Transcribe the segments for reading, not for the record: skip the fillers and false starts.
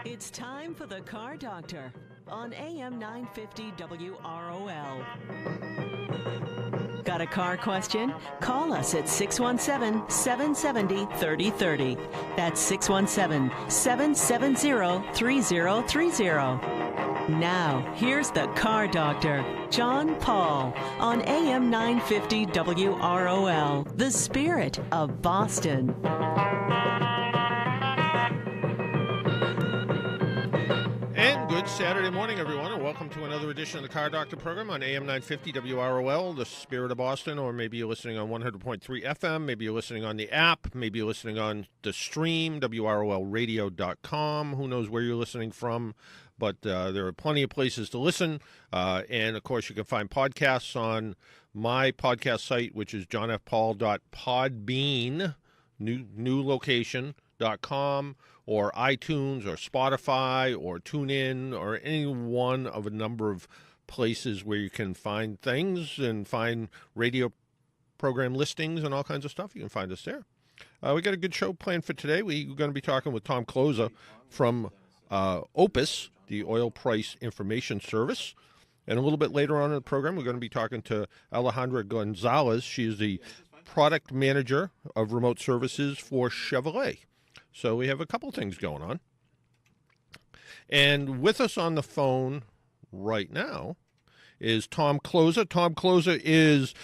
It's time for the Car Doctor on AM 950 WROL. Got a car question? Call us at 617-770-3030. That's 617-770-3030. Now, here's the Car Doctor, John Paul, on AM 950 WROL, the spirit of Boston. And good Saturday morning, everyone, and welcome to another edition of the Car Doctor program on AM 950 WROL, the spirit of Boston, or maybe you're listening on 100.3 FM, maybe you're listening on the app, maybe you're listening on the stream, WROLradio.com. Who knows where you're listening from, but there are plenty of places to listen, and, of course, you can find podcasts on my podcast site, which is johnfpaul.podbean, new location.com, or iTunes, or Spotify, or TuneIn, or any one of a number of places where you can find things and find radio program listings and all kinds of stuff. You can find us there. We got a good show planned for today. We're going to be talking with Tom Cloza from Opus, the Oil Price Information Service. And a little bit later on in the program, we're going to be talking to Alejandra Gonzalez. She is the product manager of remote services for Chevrolet. So we have a couple things going on. And with us on the phone right now is Tom Cloza. Tom Cloza is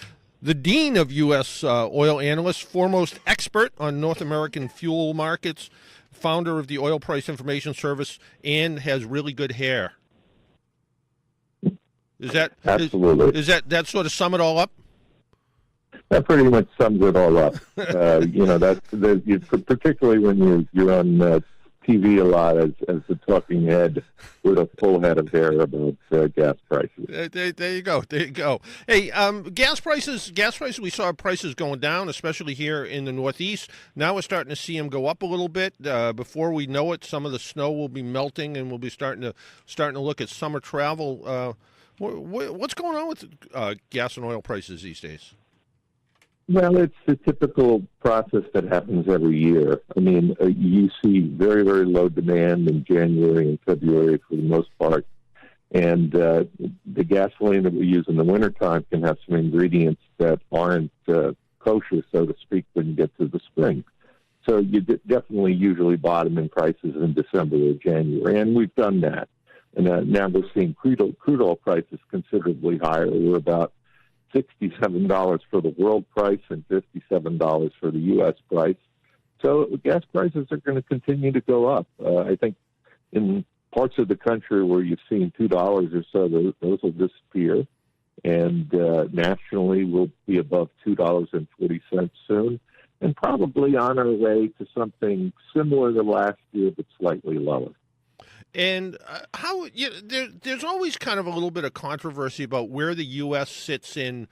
the dean of U.S. oil analysts, foremost expert on North American fuel markets, founder of the Oil Price Information Service, and has really good hair. Is that absolutely? Is that sort of sum it all up? That pretty much sums it all up. Particularly when you're on TV a lot as the talking head with a full head of hair about gas prices. There you go. There you go. Hey, gas prices. We saw prices going down, especially here in the Northeast. Now we're starting to see them go up a little bit. Before we know it, some of the snow will be melting, and we'll be starting to look at summer travel. What's going on with gas and oil prices these days? Well, it's the typical process that happens every year. I mean, you see very, very low demand in January and February for the most part. And the gasoline that we use in the wintertime can have some ingredients that aren't kosher, so to speak, when you get to the spring. So you definitely usually bottom in prices in December or January, and we've done that. And now we're seeing crude oil prices considerably higher. We're about $67 for the world price and $57 for the U.S. price. So gas prices are going to continue to go up. I think in parts of the country where you've seen $2 or so, those will disappear. And nationally, we'll be above $2.40 soon, and probably on our way to something similar to last year, but slightly lower. And there's always kind of a little bit of controversy about where the U.S. sits in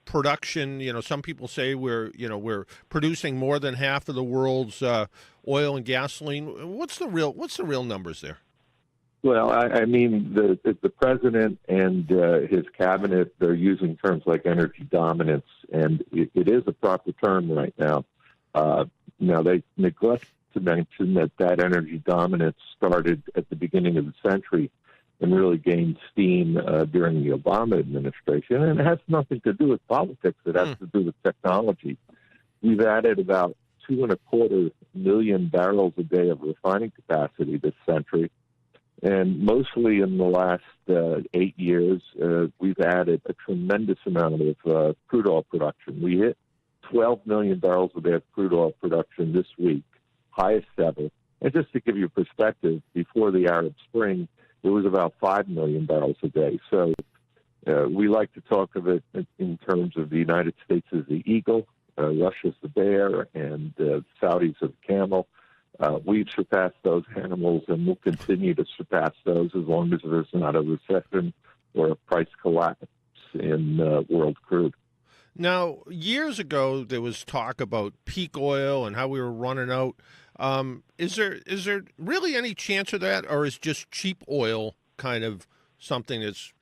production. You know, some people say we're producing more than half of the world's oil and gasoline. What's the real numbers there? Well, I mean, the president and his cabinet, they're using terms like energy dominance, and it is a proper term right now. Now, they neglect to mention that energy dominance started at the beginning of the century and really gained steam during the Obama administration. And it has nothing to do with politics. It has to do with technology. We've added about 2.25 million barrels a day of refining capacity this century. And mostly in the last 8 years, we've added a tremendous amount of crude oil production. We hit 12 million barrels a day of crude oil production this week, highest ever. And just to give you perspective, before the Arab Spring, it was about 5 million barrels a day. So we like to talk of it in terms of the United States as the eagle, Russia's the bear, and the Saudis are the camel. We've surpassed those animals, and we'll continue to surpass those as long as there's not a recession or a price collapse in world crude. Now, years ago, there was talk about peak oil and how we were running out. Is there really any chance of that, or is just cheap oil kind of something that's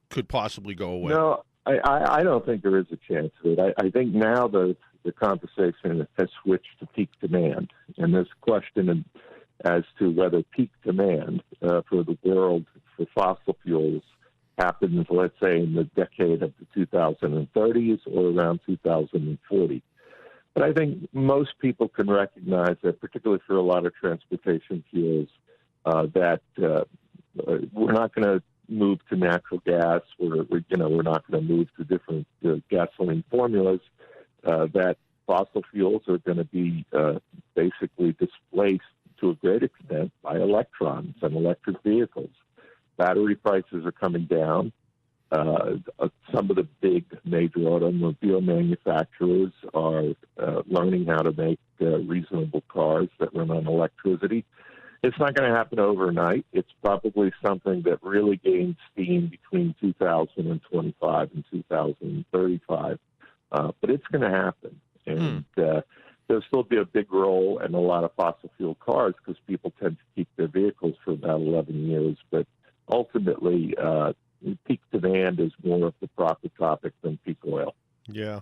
could possibly go away? No, I don't think there is a chance of it. I think now the conversation has switched to peak demand, and this question as to whether peak demand for the world for fossil fuels happens, let's say, in the decade of the 2030s or around 2040. But I think most people can recognize that, particularly for a lot of transportation fuels, that we're not going to move to natural gas. We're not going to move to different gasoline formulas. That fossil fuels are going to be basically displaced to a great extent by electrons and electric vehicles. Battery prices are coming down. Some of the big major automobile manufacturers are learning how to make reasonable cars that run on electricity. It's not going to happen overnight. It's probably something that really gains steam between 2025 and 2035. But it's going to happen. And there'll still be a big role in a lot of fossil fuel cars because people tend to keep their vehicles for about 11 years. But ultimately, peak demand is more of the profit topic than peak oil. Yeah.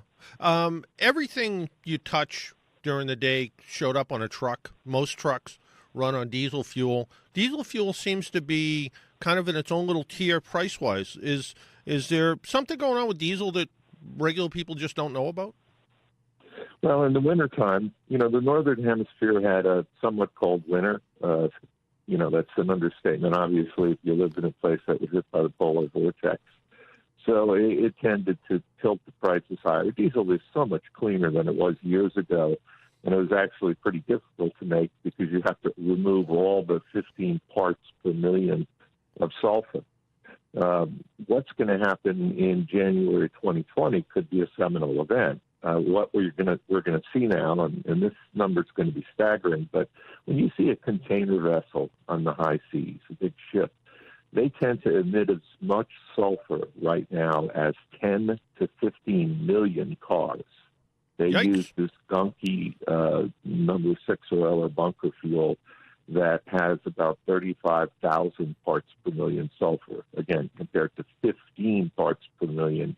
Everything you touch during the day showed up on a truck. Most trucks run on diesel fuel. Diesel fuel seems to be kind of in its own little tier price-wise. Is there something going on with diesel that regular people just don't know about? Well, in the wintertime, the Northern Hemisphere had a somewhat cold winter. That's an understatement, obviously, if you lived in a place that was hit by the polar vortex. So it tended to tilt the prices higher. Diesel is so much cleaner than it was years ago, and it was actually pretty difficult to make because you have to remove all the 15 parts per million of sulfur. What's going to happen in January 2020 could be a seminal event. What we're going to see now, and this number is going to be staggering, but when you see a container vessel on the high seas, a big ship, they tend to emit as much sulfur right now as 10 to 15 million cars. They Yikes. use this gunky number 6 oil or bunker fuel that has about 35,000 parts per million sulfur, again, compared to 15 parts per million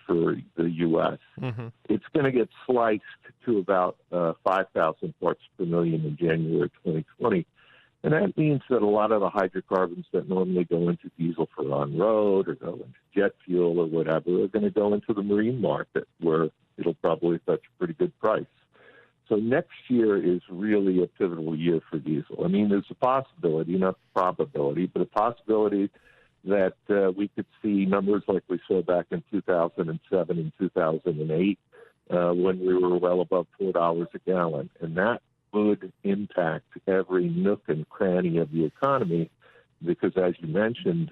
for the U.S. Mm-hmm. It's going to get sliced to about 5,000 parts per million in January 2020. And that means that a lot of the hydrocarbons that normally go into diesel for on-road or go into jet fuel or whatever are going to go into the marine market where it'll probably fetch a pretty good price. So next year is really a pivotal year for diesel. I mean, there's a possibility, not probability, but a possibility that we could see numbers like we saw back in 2007 and 2008 when we were well above $4 a gallon. And that would impact every nook and cranny of the economy because, as you mentioned,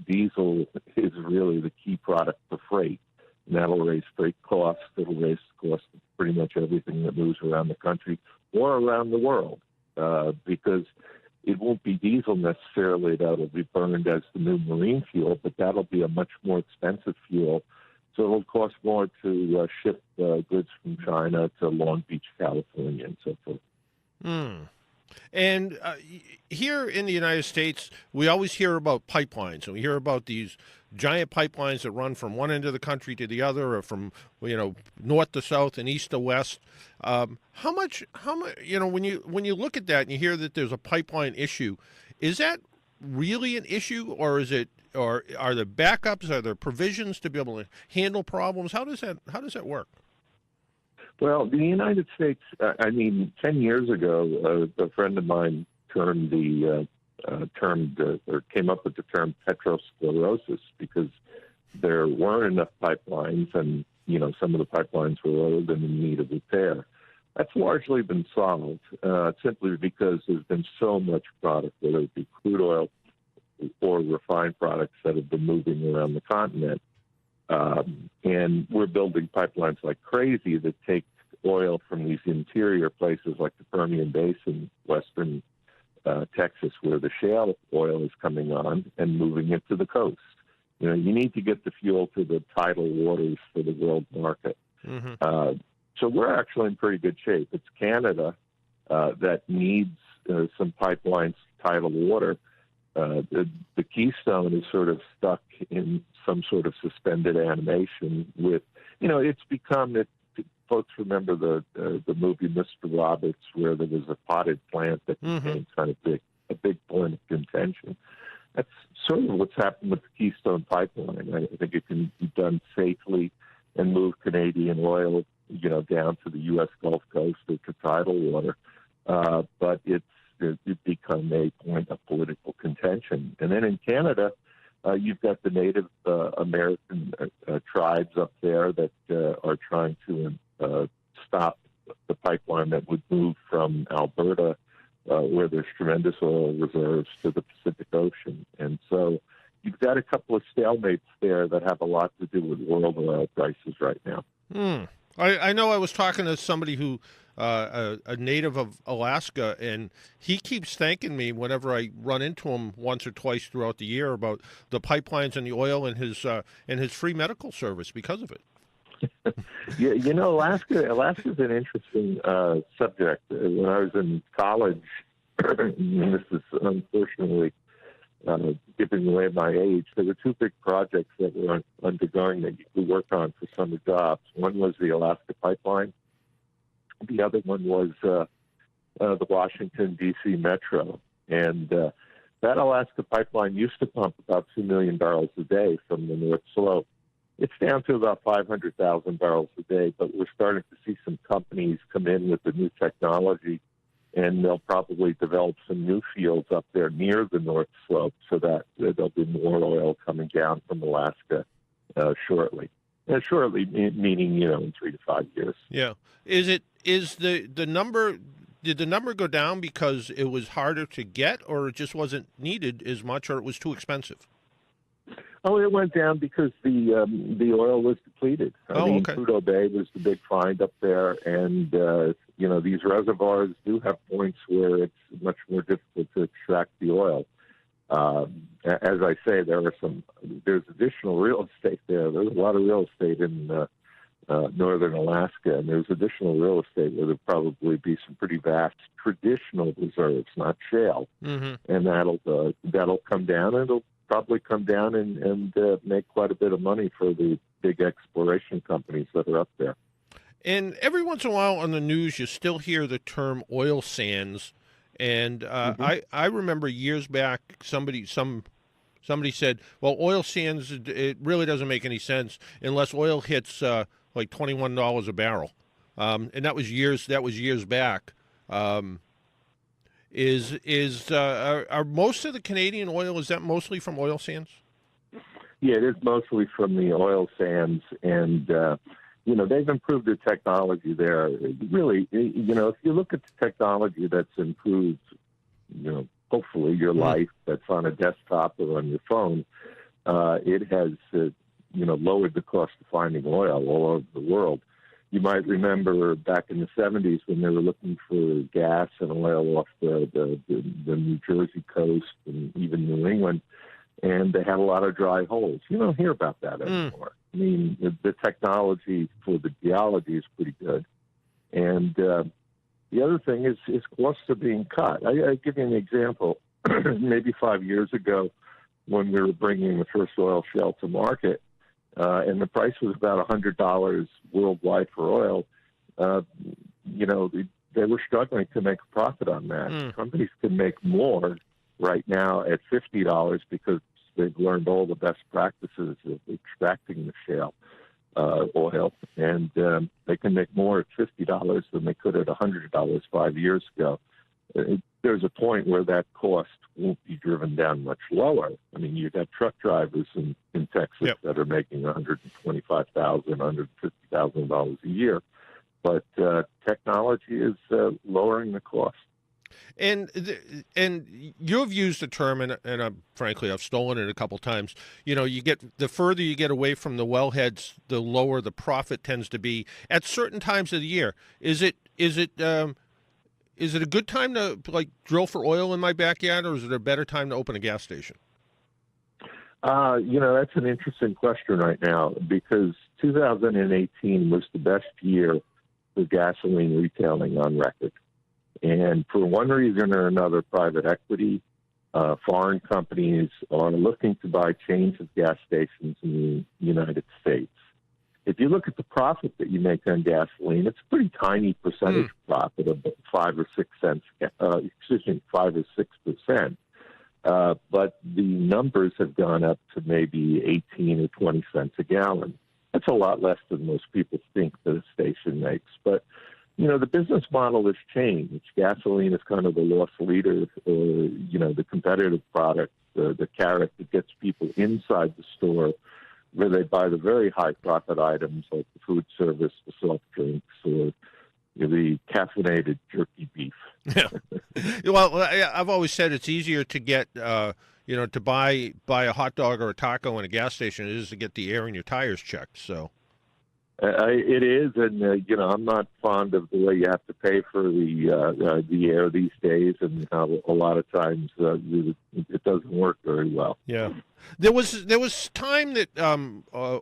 diesel is really the key product for freight. And that'll raise freight costs. It'll raise the cost of pretty much everything that moves around the country or around the world because it won't be diesel necessarily that'll be burned as the new marine fuel, but that'll be a much more expensive fuel. So it'll cost more to ship goods from China to Long Beach, California, and so forth. And here in the United States, we always hear about pipelines, and we hear about these giant pipelines that run from one end of the country to the other, or from north to south and east to west. How much? When you look at that and you hear that there's a pipeline issue, is that really an issue, or is it, or are there backups? Are there provisions to be able to handle problems? How does that work? Well, the United States, 10 years ago, a friend of mine came up with the term petrosclerosis because there weren't enough pipelines and, some of the pipelines were old and in need of repair. That's largely been solved simply because there's been so much product, whether it be crude oil or refined products that have been moving around the continent. And we're building pipelines like crazy that take oil from these interior places like the Permian Basin, western Texas, where the shale oil is coming on, and moving it to the coast. You need to get the fuel to the tidal waters for the world market. Mm-hmm. So we're actually in pretty good shape. It's Canada that needs some pipelines to tidal water. The Keystone is sort of stuck in some sort of suspended animation with, it's become, folks remember the movie Mr. Roberts, where there was a potted plant that became kind of a big point of contention. That's sort of what's happened with the Keystone Pipeline. I think it can be done safely and move Canadian oil, down to the U.S. Gulf Coast or to tidal water. But it's become a point of political contention. And then in Canada, you've got the Native American tribes up there that are trying to stop the pipeline that would move from Alberta, where there's tremendous oil reserves, to the Pacific Ocean. And so you've got a couple of stalemates there that have a lot to do with world oil prices right now. I know I was talking to somebody who, a native of Alaska, and he keeps thanking me whenever I run into him once or twice throughout the year about the pipelines and the oil and his free medical service because of it. Yeah, Alaska's an interesting subject. When I was in college, and this is unfortunately giving away my age, there were two big projects that were undergoing that you could work on for summer jobs. One was the Alaska Pipeline. The other one was the Washington, D.C. Metro. And that Alaska Pipeline used to pump about 2 million barrels a day from the North Slope. It's down to about 500,000 barrels a day, but we're starting to see some companies come in with the new technology, and they'll probably develop some new fields up there near the North Slope so that there'll be more oil coming down from Alaska shortly. Shortly meaning, in 3 to 5 years. Yeah. Is the number, did the number go down because it was harder to get, or it just wasn't needed as much, or it was too expensive? Oh, it went down because the oil was depleted. I mean, okay. Prudhoe Bay was the big find up there, and these reservoirs do have points where it's much more difficult to extract the oil. As I say, there's additional real estate there. There's a lot of real estate in northern Alaska, and there's additional real estate where there'll probably be some pretty vast traditional reserves, not shale, and that'll come down, and it'll probably come down and make quite a bit of money for the big exploration companies that are up there. And every once in a while on the news, you still hear the term oil sands. And I remember years back, somebody said, well, oil sands, it really doesn't make any sense unless oil hits like $21 a barrel. And that was years back. Are most of the Canadian oil, is that mostly from oil sands? Yeah, it is mostly from the oil sands, and they've improved the technology there. Really, if you look at the technology that's improved, hopefully your life that's on a desktop or on your phone, it has, lowered the cost of finding oil all over the world. You might remember back in the 70s when they were looking for gas and oil off the New Jersey coast and even New England, and they had a lot of dry holes. You don't hear about that anymore. I mean, the technology for the geology is pretty good. And the other thing is costs are being cut. I give you an example. Maybe 5 years ago when we were bringing the first oil shale to market, and the price was about $100 worldwide for oil, they were struggling to make a profit on that. Companies can make more right now at $50 because they've learned all the best practices of extracting the shale oil, and they can make more at $50 than they could at $100 5 years ago. There's a point where that cost won't be driven down much lower. I mean, you've got truck drivers in Texas that are making $125,000, $150,000 a year, but technology is lowering the cost. And you've used the term, and frankly, I've stolen it a couple times. You get, the further you get away from the wellheads, the lower the profit tends to be at certain times of the year. Is it a good time to drill for oil in my backyard, or is it a better time to open a gas station? That's an interesting question right now, because 2018 was the best year for gasoline retailing on record. And for one reason or another, private equity, foreign companies are looking to buy chains of gas stations in the United States. if you look at the profit that you make on gasoline, it's a pretty tiny percentage profit of 5 or 6%. But the numbers have gone up to maybe 18 or 20 cents a gallon. That's a lot less than most people think that a station makes. But, the business model has changed. Gasoline is kind of the loss leader, the competitive product, the carrot that gets people inside the store where they buy the very high profit items like the food service, the soft drinks, or the caffeinated jerky beef. Yeah. Well, I've always said it's easier to get, to buy a hot dog or a taco in a gas station than it is to get the air in your tires checked. So. It is, and I'm not fond of the way you have to pay for the air these days, and how a lot of times it doesn't work very well. Yeah, there was time that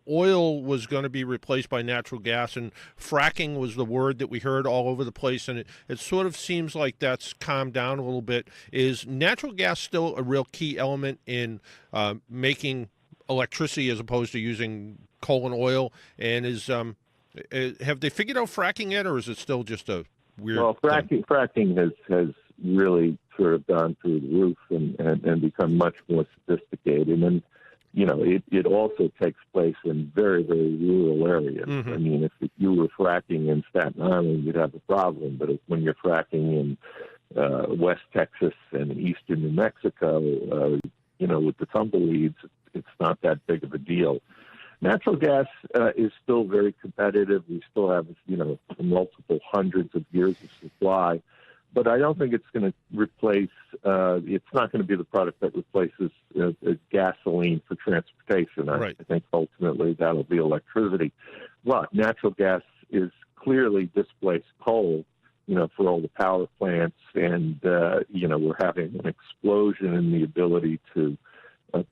oil was going to be replaced by natural gas, and fracking was the word that we heard all over the place, and it sort of seems like that's calmed down a little bit. Is natural gas still a real key element in making electricity as opposed to using coal and oil? And have they figured out fracking yet, or is it still just a weird thing? Fracking has really sort of gone through the roof and become much more sophisticated. And, it also takes place in very, very rural areas. Mm-hmm. I mean, if you were fracking in Staten Island, you'd have a problem. But when you're fracking in West Texas and eastern New Mexico, with the tumbleweeds, it's not that big of a deal. Natural gas is still very competitive. We still have, multiple hundreds of years of supply. But I don't think it's going to replace, it's not going to be the product that replaces gasoline for transportation. Right. I think ultimately that'll be electricity. But natural gas is clearly displaced coal, for all the power plants. And, we're having an explosion in the ability to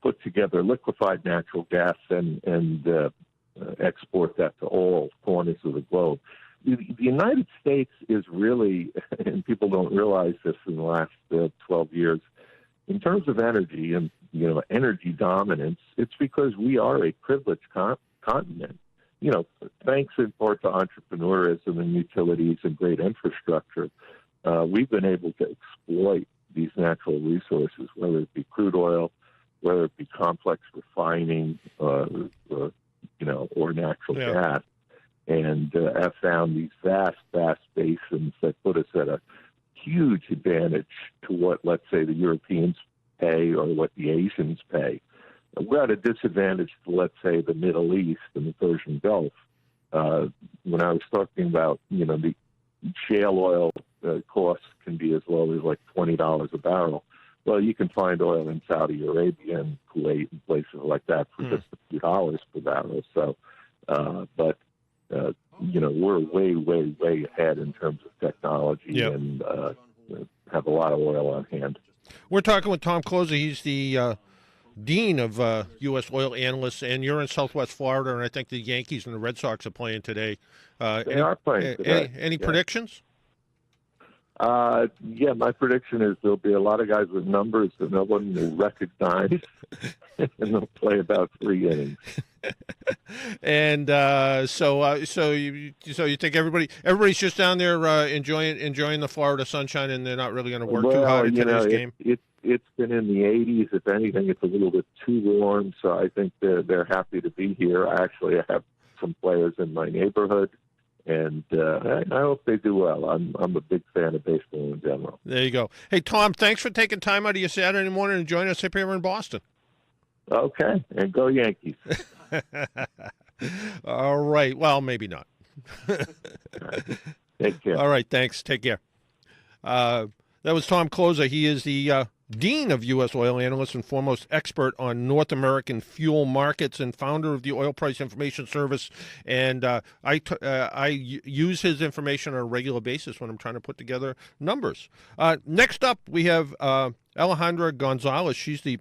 put together liquefied natural gas and export that to all corners of the globe. The United States is really, and people don't realize this in the last 12 years, in terms of energy and, energy dominance, it's because we are a privileged continent. Thanks in part to entrepreneurism and utilities and great infrastructure, we've been able to exploit these natural resources, whether it be crude oil, whether it be complex refining, or natural gas, and have found these vast basins that put us at a huge advantage to what, let's say, the Europeans pay or what the Asians pay. We're at a disadvantage to, let's say, the Middle East and the Persian Gulf. When I was talking about, the shale oil costs can be as low as like $20 a barrel. Well, you can find oil in Saudi Arabia and Kuwait and places like that for just a few dollars per barrel. So, we're way ahead in terms of technology and have a lot of oil on hand. We're talking with Tom Closer. He's the Dean of U.S. Oil Analysts, and you're in Southwest Florida, and I think the Yankees and the Red Sox are playing today. They are playing today. Any predictions? My prediction is there'll be a lot of guys with numbers that no one will recognize, and they'll play about 3 innings. And so you think everybody's just down there enjoying the Florida sunshine, and they're not really going to work too hard in today's game? It's been in the 80s. If anything, it's a little bit too warm, so I think they're happy to be here. I have some players in my neighborhood. And I hope they do well. I'm a big fan of baseball in general. There you go. Hey, Tom, thanks for taking time out of your Saturday morning and joining us up here in Boston. Okay, and go Yankees. All right. Well, maybe not. Take care. All right, thanks. Take care. That was Tom Closer. He is the Dean of U.S. Oil Analysts and foremost expert on North American fuel markets and founder of the Oil Price Information Service. And I use his information on a regular basis when I'm trying to put together numbers. Next up, we have Alejandra Gonzalez. She's the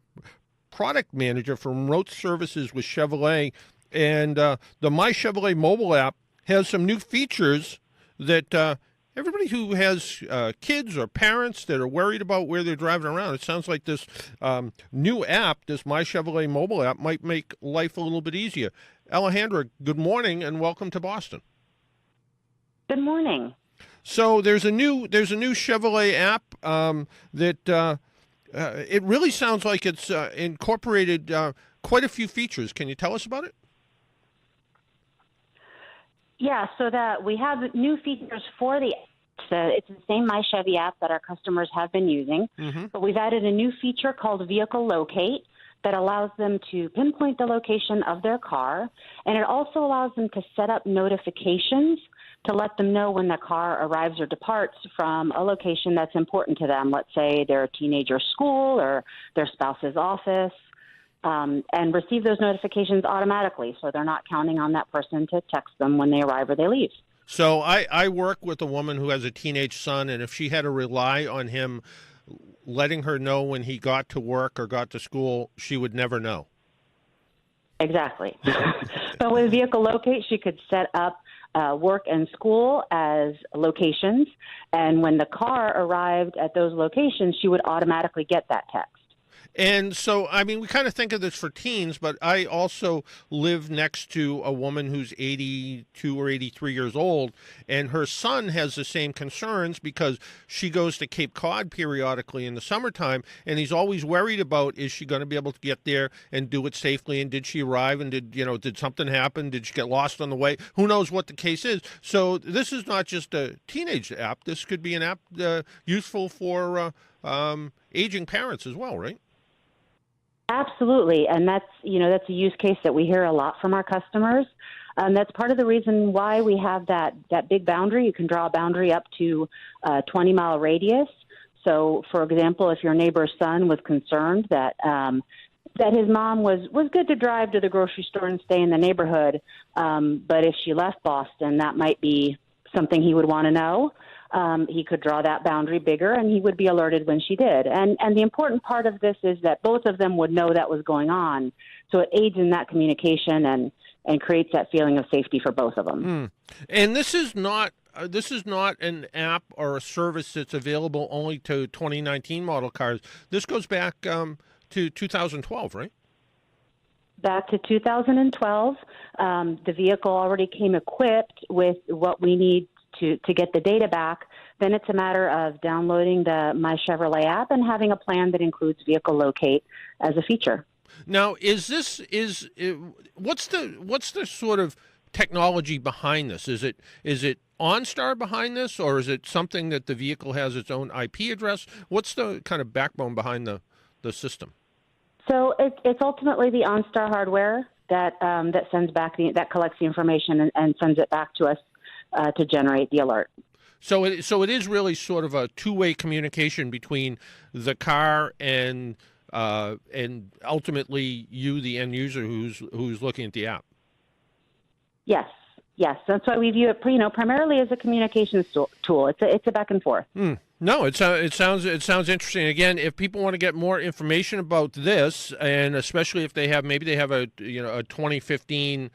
product manager for remote services with Chevrolet. And the My Chevrolet mobile app has some new features that everybody who has kids or parents that are worried about where they're driving around, it sounds like this new app, this My Chevrolet mobile app, might make life a little bit easier. Alejandra, good morning and welcome to Boston. Good morning. So there's a new Chevrolet app that it really sounds like it's incorporated quite a few features. Can you tell us about it? Yeah, so that we have new features for the it's the same My Chevy app that our customers have been using, but we've added a new feature called Vehicle Locate that allows them to pinpoint the location of their car, and it also allows them to set up notifications to let them know when the car arrives or departs from a location that's important to them. Let's say their teenager's school or their spouse's office, and receive those notifications automatically so they're not counting on that person to text them when they arrive or they leave. So I work with a woman who has a teenage son, and if she had to rely on him letting her know when he got to work or got to school, she would never know. Exactly. But with Vehicle Locate, she could set up work and school as locations, and when the car arrived at those locations, she would automatically get that text. And so, I mean, we kind of think of this for teens, but I also live next to a woman who's 82 or 83 years old, and her son has the same concerns because she goes to Cape Cod periodically in the summertime, and he's always worried about, is she going to be able to get there and do it safely, and did she arrive, and did something happen? Did she get lost on the way? Who knows what the case is? So this is not just a teenage app. This could be an app useful for aging parents as well, right? Absolutely, and that's a use case that we hear a lot from our customers. That's part of the reason why we have that big boundary. You can draw a boundary up to a 20-mile radius. So, for example, if your neighbor's son was concerned that his mom was good to drive to the grocery store and stay in the neighborhood, but if she left Boston, that might be something he would want to know. He could draw that boundary bigger, and he would be alerted when she did. And the important part of this is that both of them would know that was going on. So it aids in that communication and creates that feeling of safety for both of them. And this is not an app or a service that's available only to 2019 model cars. This goes back to 2012, right? Back to 2012. The vehicle already came equipped with what we need to get the data back. Then it's a matter of downloading the My Chevrolet app and having a plan that includes Vehicle Locate as a feature. Now, what's the sort of technology behind this? Is it OnStar behind this, or is it something that the vehicle has its own IP address? What's the kind of backbone behind the system? So it's ultimately the OnStar hardware that sends back that collects the information and sends it back to us to generate the alert. So it is really sort of a two-way communication between the car and ultimately you, the end user, who's looking at the app. Yes. That's why we view it, primarily as a communications tool. It's a back and forth. No, it sounds interesting. Again, if people want to get more information about this, and especially if they have a 2015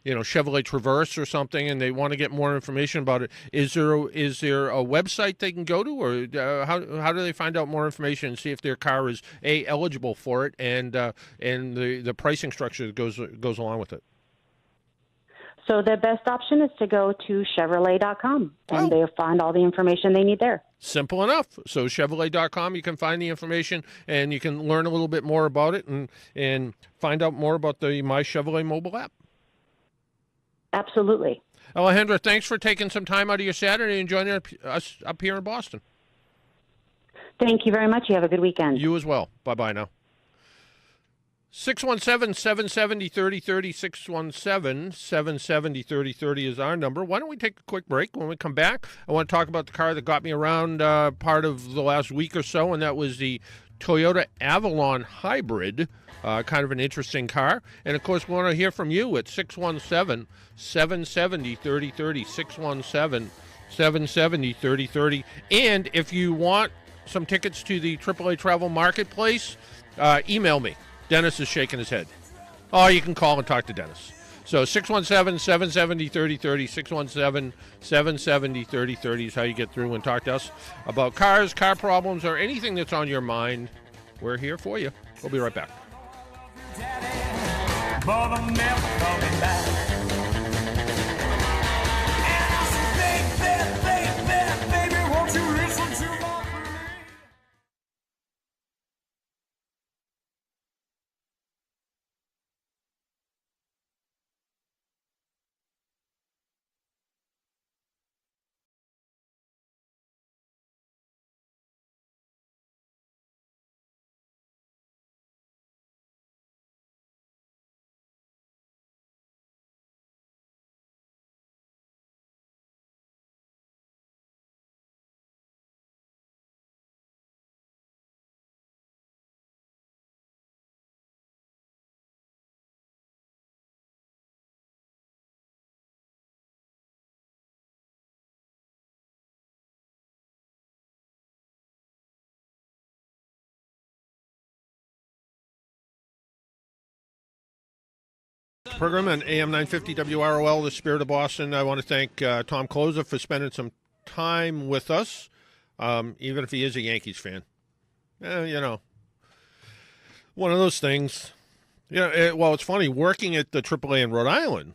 Chevrolet Traverse or something, and they want to get more information about it, is there a website they can go to, or how do they find out more information and see if their car is eligible for it, and the pricing structure that goes along with it? So the best option is to go to Chevrolet.com, and they'll find all the information they need there. Simple enough. So Chevrolet.com, you can find the information, and you can learn a little bit more about it and find out more about the My Chevrolet mobile app. Absolutely. Alejandra, thanks for taking some time out of your Saturday and joining us up here in Boston. Thank you very much. You have a good weekend. You as well. Bye-bye now. 617-770-3030, 617-770-3030 is our number. Why don't we take a quick break? When we come back, I want to talk about the car that got me around part of the last week or so, and that was the Toyota Avalon Hybrid, kind of an interesting car. And, of course, we want to hear from you at 617-770-3030, 617-770-3030. And if you want some tickets to the AAA Travel Marketplace, email me. Dennis is shaking his head. Or you can call and talk to Dennis. So 617-770-3030, 617-770-3030 is how you get through and talk to us about cars, car problems, or anything that's on your mind. We're here for you. We'll be right back. but I'm never coming back. And I said, baby, won't you listen to my plea? Program on AM 950 WROL, The Spirit of Boston. I want to thank Tom Closer for spending some time with us, even if he is a Yankees fan. One of those things. Well, it's funny, working at the AAA in Rhode Island,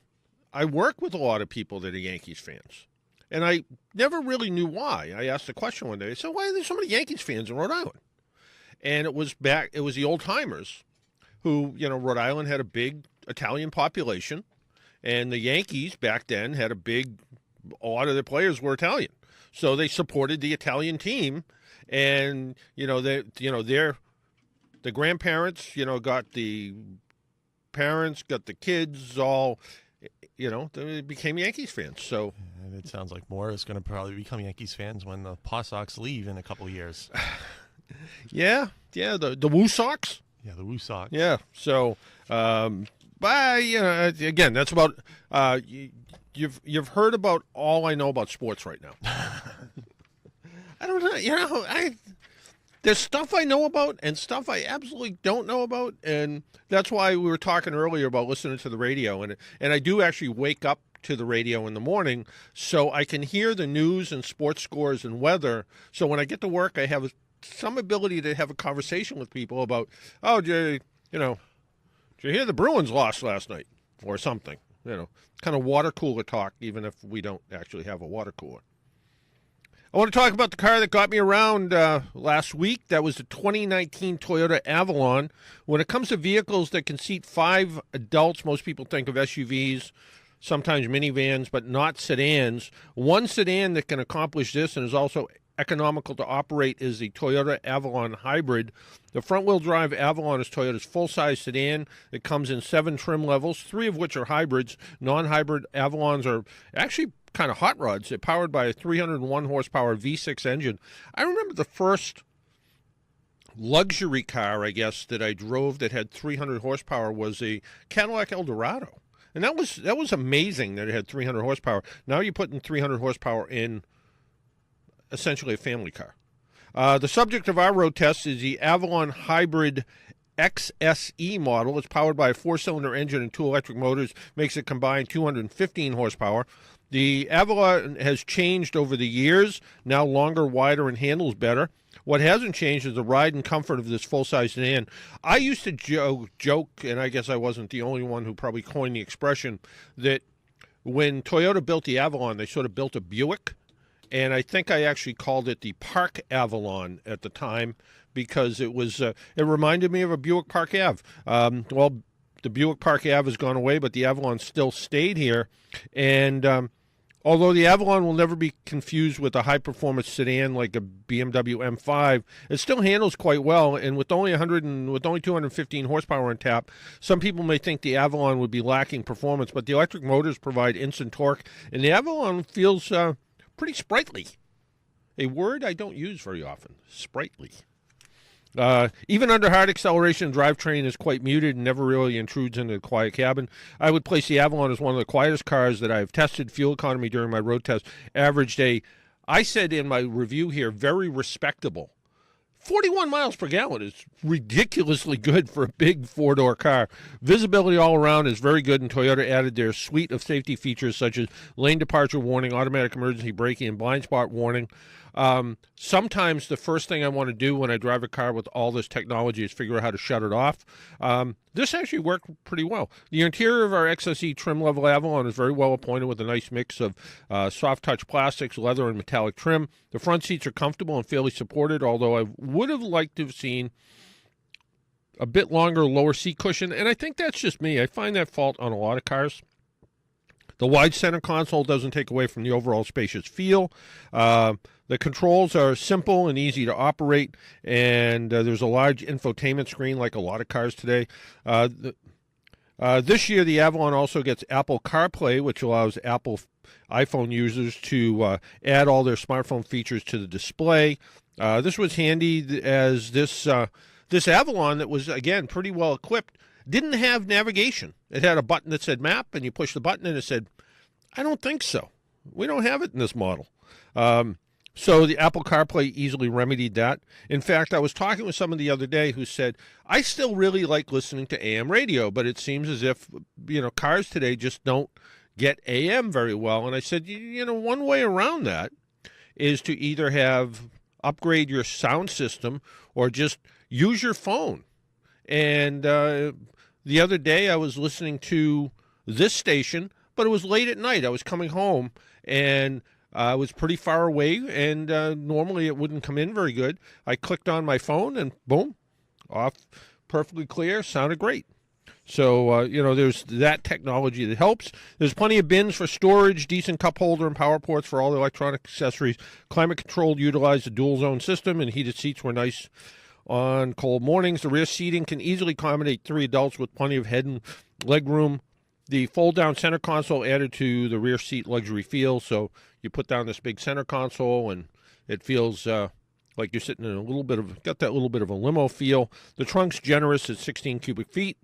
I work with a lot of people that are Yankees fans. And I never really knew why. I asked the question one day, so why are there so many Yankees fans in Rhode Island? And it was the old-timers who, Rhode Island had a big Italian population, and the Yankees back then had a lot of their players were Italian. So they supported the Italian team, and, the grandparents, got the parents, got the kids, all, they became Yankees fans. So and it sounds like more is going to probably become Yankees fans when the Paw Sox leave in a couple of years. Yeah, the Woo Sox. Yeah, the Woo Sox. Yeah, so, but again, that's about. You've heard about all I know about sports right now. I don't know. There's stuff I know about and stuff I absolutely don't know about, and that's why we were talking earlier about listening to the radio, and I do actually wake up to the radio in the morning so I can hear the news and sports scores and weather. So when I get to work, I have some ability to have a conversation with people about, did you hear the Bruins lost last night or something? Kind of water cooler talk, even if we don't actually have a water cooler. I want to talk about the car that got me around last week. That was the 2019 Toyota Avalon. When it comes to vehicles that can seat 5 adults, most people think of SUVs, sometimes minivans, but not sedans. One sedan that can accomplish this and is also economical to operate is the Toyota Avalon Hybrid. The front-wheel drive Avalon is Toyota's full-size sedan. It comes in 7 trim levels, 3 of which are hybrids. Non-hybrid Avalons are actually kind of hot rods. They're powered by a 301 horsepower V6 engine. I remember the first luxury car, I guess, that I drove that had 300 horsepower was a Cadillac Eldorado. And that was amazing that it had 300 horsepower. Now you're putting 300 horsepower in essentially a family car. The subject of our road test is the Avalon Hybrid XSE model. It's powered by a 4-cylinder engine and 2 electric motors, makes it combined 215 horsepower. The Avalon has changed over the years, now longer, wider, and handles better. What hasn't changed is the ride and comfort of this full-size sedan. I used to joke, and I guess I wasn't the only one who probably coined the expression, that when Toyota built the Avalon, they sort of built a Buick. And I think I actually called it the Park Avalon at the time because it reminded me of a Buick Park Ave. The Buick Park Ave has gone away, but the Avalon still stayed here. And although the Avalon will never be confused with a high-performance sedan like a BMW M5, it still handles quite well. And with only 215 horsepower on tap, some people may think the Avalon would be lacking performance, but the electric motors provide instant torque, and the Avalon feels pretty sprightly. A word I don't use very often, sprightly. Even under hard acceleration, drivetrain is quite muted and never really intrudes into the quiet cabin. I would place the Avalon as one of the quietest cars that I've tested. Fuel economy during my road test averaged I said in my review here, very respectable. 41 miles per gallon is ridiculously good for a big 4-door car. Visibility all around is very good, and Toyota added their suite of safety features such as lane departure warning, automatic emergency braking, and blind spot warning. Sometimes the first thing I want to do when I drive a car with all this technology is figure out how to shut it off. This actually worked pretty well. The interior of our XSE trim level Avalon is very well appointed with a nice mix of soft touch plastics, leather, and metallic trim. The front seats are comfortable and fairly supported, although I would have liked to have seen a bit longer, lower seat cushion, and I think that's just me. I find that fault on a lot of cars. The wide center console doesn't take away from the overall spacious feel. The controls are simple and easy to operate, and there's a large infotainment screen like a lot of cars today. This year, the Avalon also gets Apple CarPlay, which allows Apple iPhone users to add all their smartphone features to the display. This was handy as this Avalon that was, again, pretty well equipped, didn't have navigation. It had a button that said map, and you push the button, and it said, I don't think so. We don't have it in this model. So the Apple CarPlay easily remedied that. In fact, I was talking with someone the other day who said, I still really like listening to AM radio, but it seems as if, cars today just don't get AM very well. And I said, one way around that is to either upgrade your sound system or just use your phone. And the other day I was listening to this station, but it was late at night. I was coming home, and I was pretty far away, and normally it wouldn't come in very good. I clicked on my phone, and boom, off, perfectly clear, sounded great. So, there's that technology that helps. There's plenty of bins for storage, decent cup holder, and power ports for all the electronic accessories. Climate control utilized a dual zone system, and heated seats were nice on cold mornings. The rear seating can easily accommodate 3 adults with plenty of head and leg room. The fold-down center console added to the rear seat luxury feel, so you put down this big center console, and it feels like you're sitting in got that little bit of a limo feel. The trunk's generous at 16 cubic feet.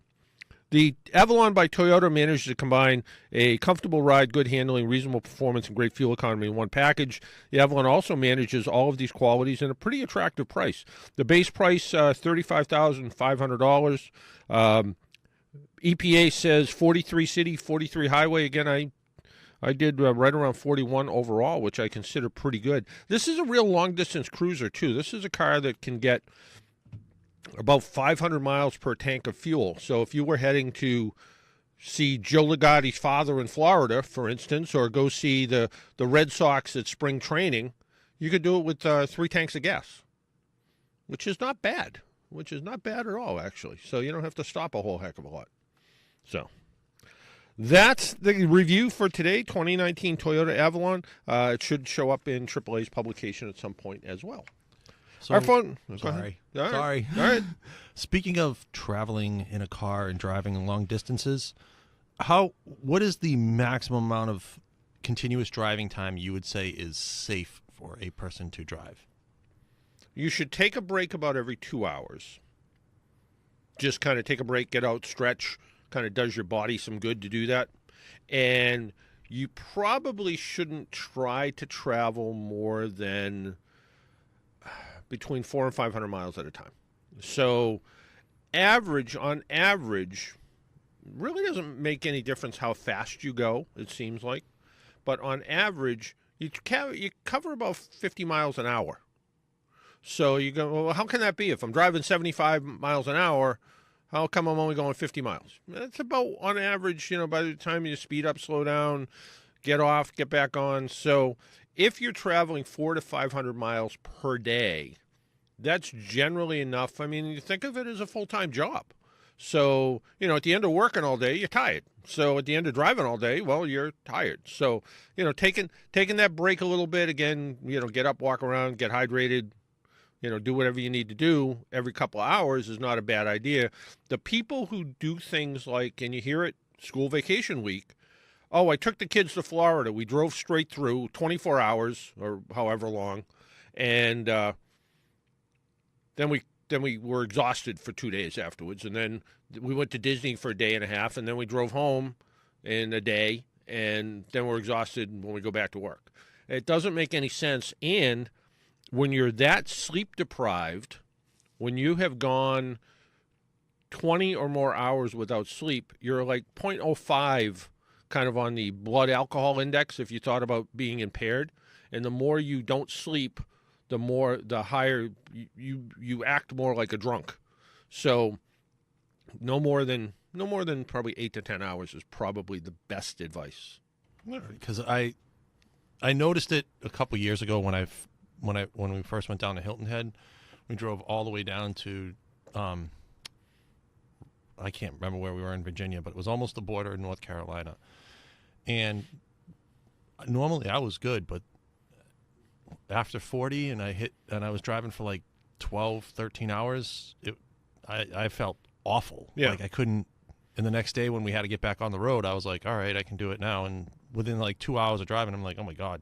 The Avalon by Toyota managed to combine a comfortable ride, good handling, reasonable performance, and great fuel economy in one package. The Avalon also manages all of these qualities at a pretty attractive price. The base price, $35,500. EPA says 43 city, 43 highway. Again, I did right around 41 overall, which I consider pretty good. This is a real long-distance cruiser, too. This is a car that can get about 500 miles per tank of fuel. So if you were heading to see Joe Ligotti's father in Florida, for instance, or go see the Red Sox at spring training, you could do it with 3 tanks of gas, which is not bad. Which is not bad at all, actually. So you don't have to stop a whole heck of a lot. So that's the review for today, 2019 Toyota Avalon. It should show up in AAA's publication at some point as well. So, our phone. Sorry. All right. Sorry. All right. Speaking of traveling in a car and driving long distances, what is the maximum amount of continuous driving time you would say is safe for a person to drive? You should take a break about every 2 hours. Just kind of take a break, get out, stretch, kind of does your body some good to do that. And you probably shouldn't try to travel more than between 400 and 500 miles at a time. So on average, really doesn't make any difference how fast you go, it seems like. But on average, you cover about 50 miles an hour. So you go, well, how can that be? If I'm driving 75 miles an hour, how come I'm only going 50 miles? That's about, on average, by the time you speed up, slow down, get off, get back on. So if you're traveling 400 to 500 miles per day, that's generally enough. I mean, you think of it as a full-time job. So, at the end of working all day, you're tired. So at the end of driving all day, well, you're tired. So, taking that break a little bit, again, get up, walk around, get hydrated, do whatever you need to do every couple of hours is not a bad idea. The people who do things like, and you hear it, school vacation week, oh, I took the kids to Florida. We drove straight through 24 hours or however long, and then we were exhausted for 2 days afterwards, and then we went to Disney for a day and a half, and then we drove home in a day, and then we're exhausted when we go back to work. It doesn't make any sense, and when you're that sleep deprived, when you have gone 20 or more hours without sleep, you're like 0.05 kind of on the blood alcohol index if you thought about being impaired. And the more you don't sleep, the higher you act more like a drunk. So no more than probably 8 to 10 hours is probably the best advice. Because I noticed it a couple years ago when we first went down to Hilton Head. We drove all the way down to I can't remember where we were in Virginia, but it was almost the border in North Carolina. And normally I was good, but after 40 and I was driving for like 12, 13 hours, I felt awful. Yeah. Like I couldn't. And the next day when we had to get back on the road, I was like, all right, I can do it now. And within like 2 hours of driving, I'm like, oh my God.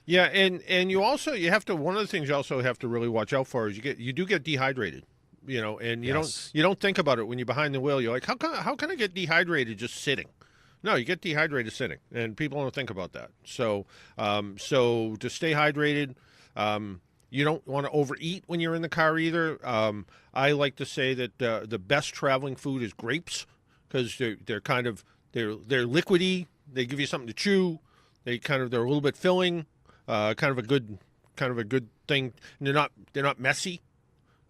Yeah, and you have to, one of the things you also have to really watch out for is you do get dehydrated, and you don't think about it when you're behind the wheel. You're like, how can I get dehydrated just sitting? No, you get dehydrated sitting, and people don't think about that. So to stay hydrated, you don't want to overeat when you're in the car either. I like to say that the best traveling food is grapes because they're liquidy. They give you something to chew. They're a little bit filling. Kind of a good thing. And they're not messy.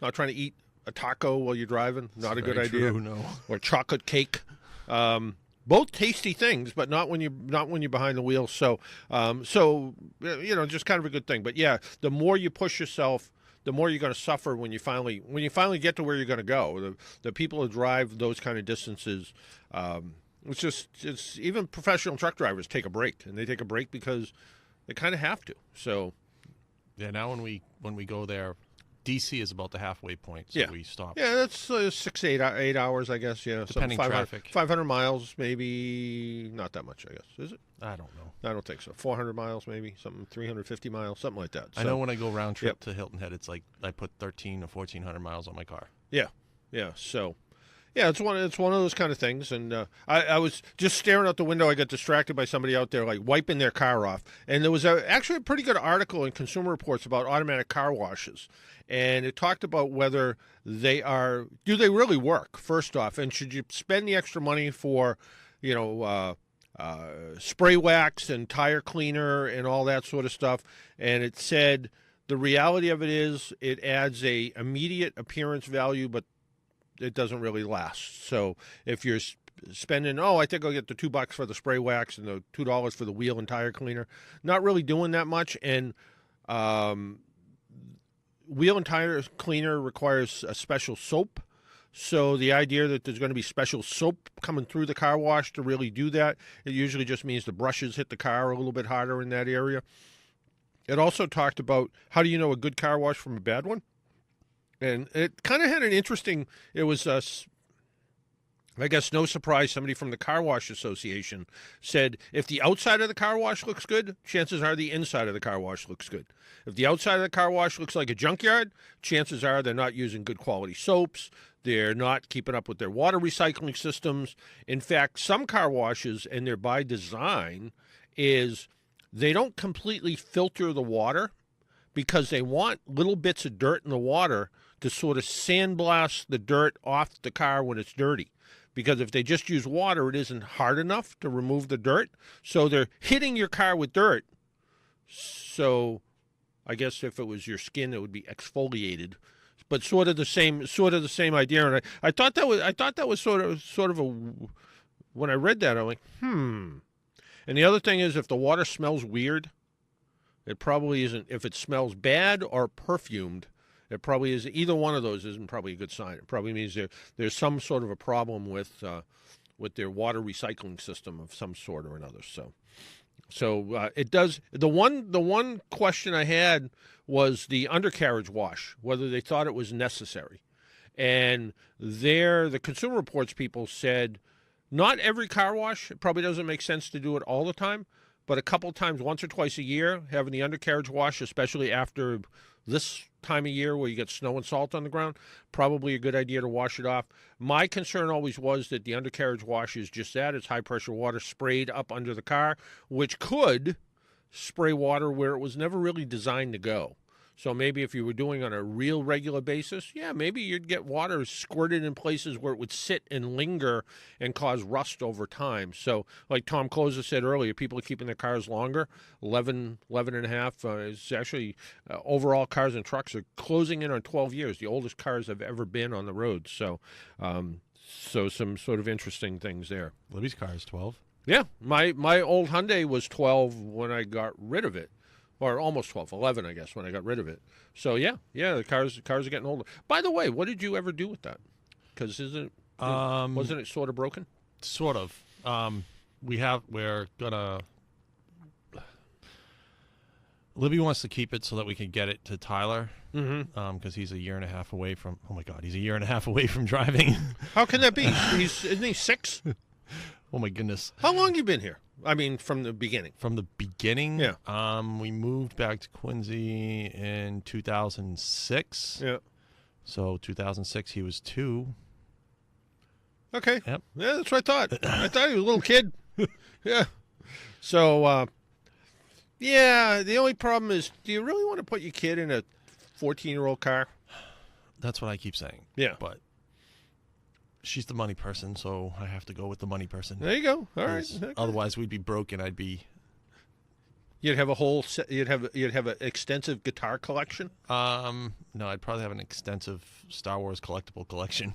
Not trying to eat a taco while you're driving. Not a good idea. True, no. Or chocolate cake. Both tasty things, but not when you're behind the wheel. So just kind of a good thing. But yeah, the more you push yourself, the more you're going to suffer when you finally get to where you're going to go. The people who drive those kind of distances, it's even professional truck drivers take a break, and they take a break because they kind of have to. So yeah, now when we go there, DC is about the halfway point, so we stop. Yeah, that's 6 to 8 hours, I guess. Yeah, depending traffic. 500 miles, maybe not that much, I guess. Is it? I don't know. I don't think so. 400 miles, maybe something. 350 miles, something like that. So, I know when I go round trip to Hilton Head, it's like I put 13 or 1,400 miles on my car. Yeah. So. Yeah, it's one of those kind of things, and I was just staring out the window. I got distracted by somebody out there like wiping their car off, and there was actually a pretty good article in Consumer Reports about automatic car washes, and it talked about whether do they really work, first off, and should you spend the extra money for, spray wax and tire cleaner and all that sort of stuff, and it said the reality of it is it adds a immediate appearance value, but it doesn't really last. So if you're spending, I think I'll get the $2 for the spray wax and the $2 for the wheel and tire cleaner, not really doing that much. And wheel and tire cleaner requires a special soap. So the idea that there's going to be special soap coming through the car wash to really do that, it usually just means the brushes hit the car a little bit harder in that area. It also talked about how do you know a good car wash from a bad one? And it kind of had an interesting, it was, I guess, no surprise, somebody from the Car Wash Association said, if the outside of the car wash looks good, chances are the inside of the car wash looks good. If the outside of the car wash looks like a junkyard, chances are they're not using good quality soaps. They're not keeping up with their water recycling systems. In fact, some car washes, and they're by design, is they don't completely filter the water because they want little bits of dirt in the water to sort of sandblast the dirt off the car when it's dirty. Because if they just use water, it isn't hard enough to remove the dirt. So they're hitting your car with dirt. So I guess if it was your skin, it would be exfoliated. But sort of the same idea. And I thought that was sort of a, when I read that, I'm like, And the other thing is, if the water smells weird, it probably isn't. If it smells bad or perfumed, it probably is. Either one of those isn't probably a good sign. It probably means there's some sort of a problem with their water recycling system of some sort or another. So it does. The one question I had was the undercarriage wash, whether they thought it was necessary, and the Consumer Reports people said not every car wash. It probably doesn't make sense to do it all the time. But a couple times, once or twice a year, having the undercarriage wash, especially after this time of year where you get snow and salt on the ground, probably a good idea to wash it off. My concern always was that the undercarriage wash is just that. It's high-pressure water sprayed up under the car, which could spray water where it was never really designed to go. So maybe if you were doing on a real regular basis, yeah, maybe you'd get water squirted in places where it would sit and linger and cause rust over time. So like Tom Closer said earlier, people are keeping their cars longer. 11 and a half is actually overall cars and trucks are closing in on 12 years, the oldest cars have ever been on the road. So so some sort of interesting things there. Libby's car is 12. Yeah, my old Hyundai was 12 when I got rid of it. Or almost 12, 11, I guess, when I got rid of it. So, yeah, the cars are getting older. By the way, what did you ever do with that? Because wasn't it sort of broken? Sort of. We're gonna. Libby wants to keep it so that we can get it to Tyler. Because he's a year and a half away from. Oh my God, he's a year and a half away from driving. How can that be? Isn't he 6? Oh my goodness. How long you been here? I mean, from the beginning. From the beginning? Yeah. We moved back to Quincy in 2006. Yeah. So 2006, he was 2. Okay. Yep. Yeah, that's what I thought. I thought he was a little kid. Yeah. So, yeah, the only problem is, do you really want to put your kid in a 14-year-old car? That's what I keep saying. Yeah. But she's the money person, so I have to go with the money person. There you go. All right. Okay. Otherwise, we'd be broke, and I'd be. You'd have a whole set. You'd have an extensive guitar collection. No, I'd probably have an extensive Star Wars collectible collection.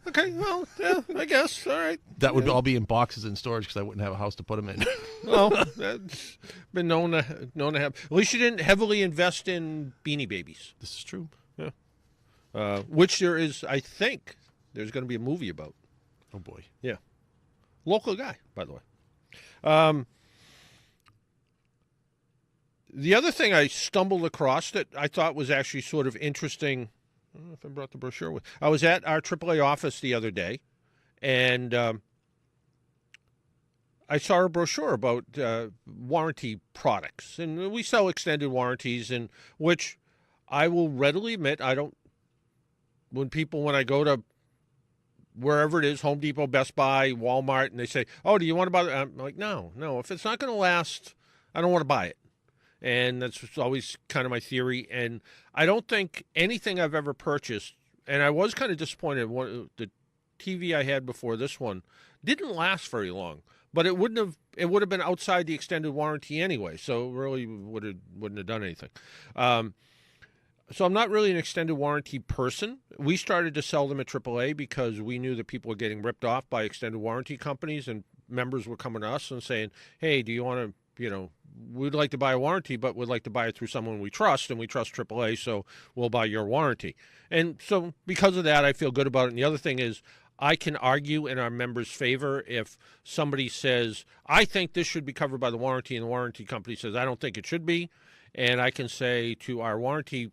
Okay, well, yeah, I guess. All right. That would all be in boxes in storage because I wouldn't have a house to put them in. Well, that's been known to have. At least you didn't heavily invest in Beanie Babies. This is true. Yeah. Which there is, I think, there's going to be a movie about. Oh boy. Yeah. Local guy, by the way. The other thing I stumbled across that I thought was actually sort of interesting. I don't know if I brought the brochure with. I was at our AAA office the other day, and I saw a brochure about warranty products, and we sell extended warranties, and which I will readily admit I don't. When I go to wherever it is, Home Depot, Best Buy, Walmart, and they say, "Oh, do you want to buy that?" I'm like, no. If it's not going to last, I don't want to buy it. And that's always kind of my theory. And I don't think anything I've ever purchased, and I was kind of disappointed. The TV I had before this one didn't last very long, but it would have been outside the extended warranty anyway. So it really wouldn't have done anything. So I'm not really an extended warranty person. We started to sell them at AAA because we knew that people were getting ripped off by extended warranty companies, and members were coming to us and saying, "Hey, do you want to, we'd like to buy a warranty, but we'd like to buy it through someone we trust, and we trust AAA, so we'll buy your warranty." And so because of that, I feel good about it. And the other thing is, I can argue in our members' favor if somebody says, "I think this should be covered by the warranty," and the warranty company says, "I don't think it should be." And I can say to our warranty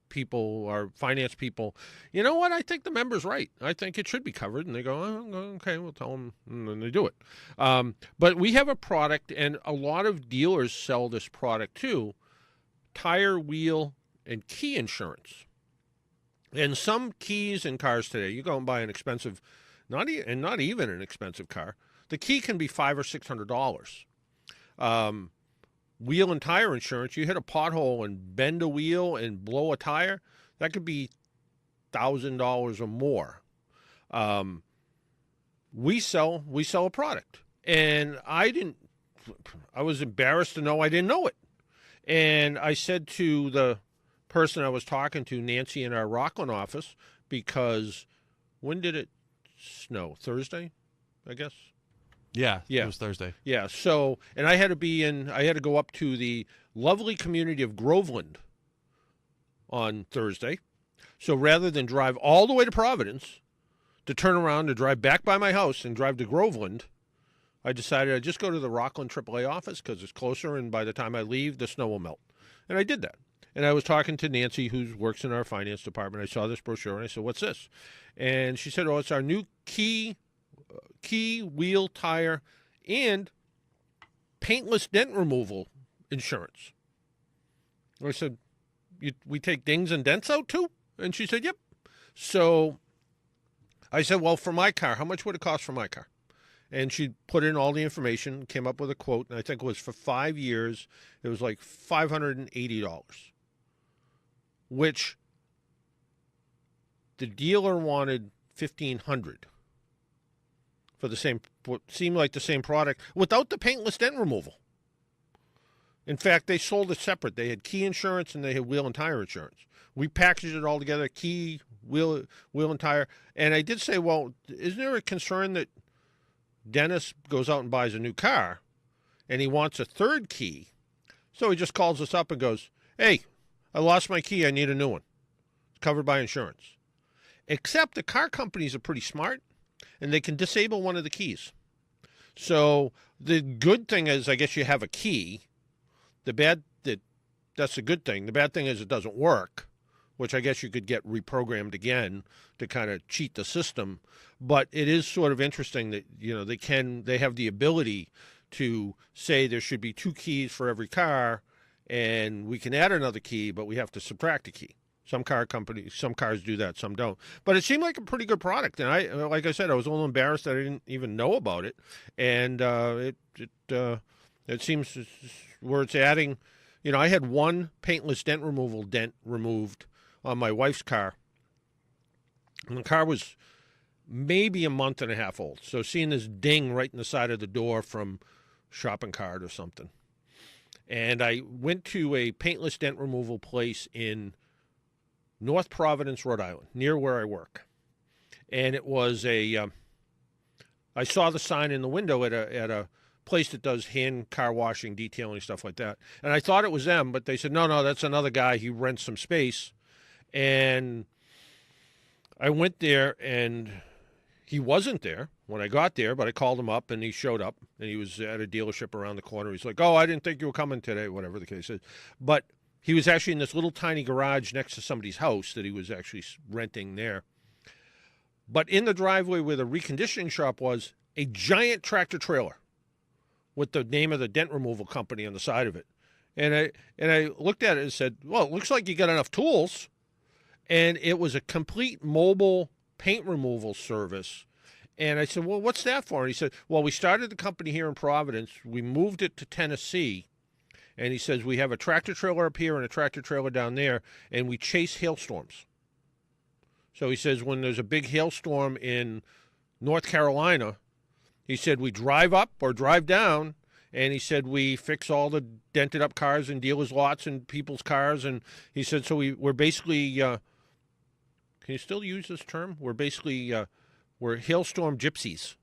people, our finance people, "You know what? I think the member's right. I think it should be covered." And they go, "Oh, okay, we'll tell them," and then they do it. But we have a product, and a lot of dealers sell this product too: tire, wheel, and key insurance. And some keys in cars today, you go and buy an expensive, not even an expensive car, the key can be $500 or $600. Wheel and tire insurance, you hit a pothole and bend a wheel and blow a tire, that could be $1,000 or more. We sell a product, and I was embarrassed to know I didn't know it. And I said to the person I was talking to, Nancy, in our Rockland office, because when did it snow? Thursday, I guess. Yeah, Yeah. It was Thursday. Yeah. So, and I had to go up to the lovely community of Groveland on Thursday. So rather than drive all the way to Providence to turn around to drive back by my house and drive to Groveland, I decided I'd just go to the Rockland AAA office because it's closer, and by the time I leave, the snow will melt. And I did that. And I was talking to Nancy, who works in our finance department. I saw this brochure, and I said, "What's this?" And she said, "Oh, it's our new key, wheel, tire, and paintless dent removal insurance." I said, "We take dings and dents out too?" And she said, "Yep." So I said, "Well, for my car, how much would it cost for my car?" And she put in all the information, came up with a quote, and I think it was for 5 years. It was like $580, which the dealer wanted $1,500 for the same, what seemed like the same product, without the paintless dent removal. In fact, they sold it separate. They had key insurance and they had wheel and tire insurance. We packaged it all together, key, wheel and tire. And I did say, well, isn't there a concern that Dennis goes out and buys a new car and he wants a third key? So he just calls us up and goes, hey, I lost my key. I need a new one. It's covered by insurance. Except the car companies are pretty smart and they can disable one of the keys. So the good thing is, I guess you have a key. That's a good thing. The bad thing is it doesn't work, which I guess you could get reprogrammed again to kind of cheat the system. But it is sort of interesting that, they have the ability to say there should be 2 keys for every car, and we can add another key, but we have to subtract a key. Some cars do that, some don't. But it seemed like a pretty good product, and like I said, I was a little embarrassed that I didn't even know about it, and it seems where it's adding. I had one paintless dent removed on my wife's car, and the car was maybe a month and a half old. So seeing this ding right in the side of the door from shopping cart or something. And I went to a paintless dent removal place in North Providence, Rhode Island, near where I work. And it was I saw the sign in the window at a place that does hand car washing, detailing, stuff like that. And I thought it was them, but they said, no, that's another guy. He rents some space. And I went there, and he wasn't there when I got there, but I called him up, and he showed up, and he was at a dealership around the corner. He's like, oh, I didn't think you were coming today, whatever the case is. But he was actually in this little tiny garage next to somebody's house that he was actually renting there. But in the driveway where the reconditioning shop was, a giant tractor trailer with the name of the dent removal company on the side of it. And I looked at it and said, well, it looks like you got enough tools. And it was a complete mobile paint removal service. And I said, well, what's that for? And he said, well, we started the company here in Providence. We moved it to Tennessee. And he says, we have a tractor trailer up here and a tractor trailer down there, and we chase hailstorms. So he says, when there's a big hailstorm in North Carolina, he said, we drive up or drive down, and he said, we fix all the dented up cars and dealers' lots and people's cars. And he said, so we're basically, can you still use this term? We're basically, we're hailstorm gypsies.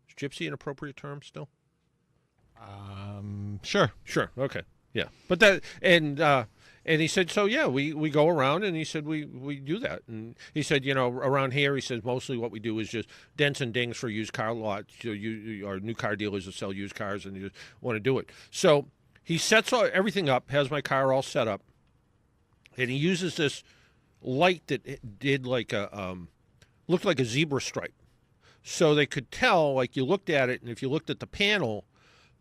Is gypsy an appropriate term still? Sure. Okay. Yeah. But that, and he said, so yeah, we go around, and he said, we do that. And he said, around here, he says, mostly what we do is just dents and dings for used car lots, or new car dealers that sell used cars, and you want to do it. So he sets everything up, has my car all set up, and he uses this light that did like looked like a zebra stripe. So they could tell, like you looked at it, and if you looked at the panel,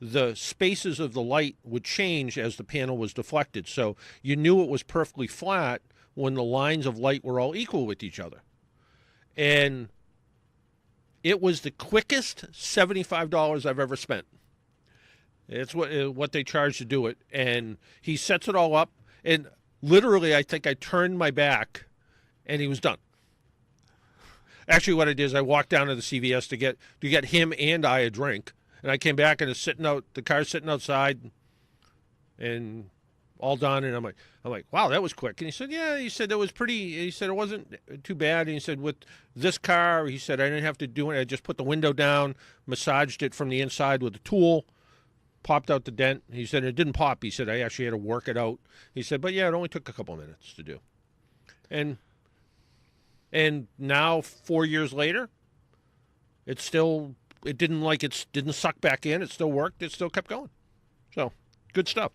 the spaces of the light would change as the panel was deflected. So you knew it was perfectly flat when the lines of light were all equal with each other. And it was the quickest $75 I've ever spent. It's what they charge to do it. And he sets it all up. And literally, I think I turned my back, and he was done. Actually, what I did is I walked down to the CVS to get him and I a drink. And I came back, and the car's sitting outside, and all done. And I'm like, wow, that was quick. And he said, yeah. He said it was pretty. He said it wasn't too bad. And he said with this car, he said I didn't have to do it. I just put the window down, massaged it from the inside with a tool, popped out the dent. He said it didn't pop. He said I actually had to work it out. He said, but yeah, it only took a couple of minutes to do. And now 4 years later, it's still. It didn't suck back in. It still worked. It still kept going. So, good stuff.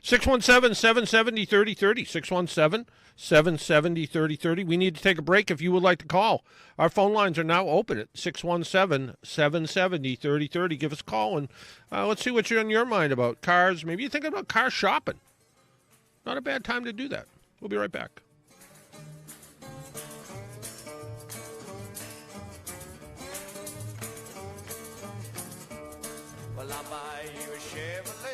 617-770-3030. 617-770-3030. We need to take a break if you would like to call. Our phone lines are now open at 617-770-3030. Give us a call, and let's see what's on your mind about cars. Maybe you're thinking about car shopping. Not a bad time to do that. We'll be right back. Well, I'll buy you a Chevrolet.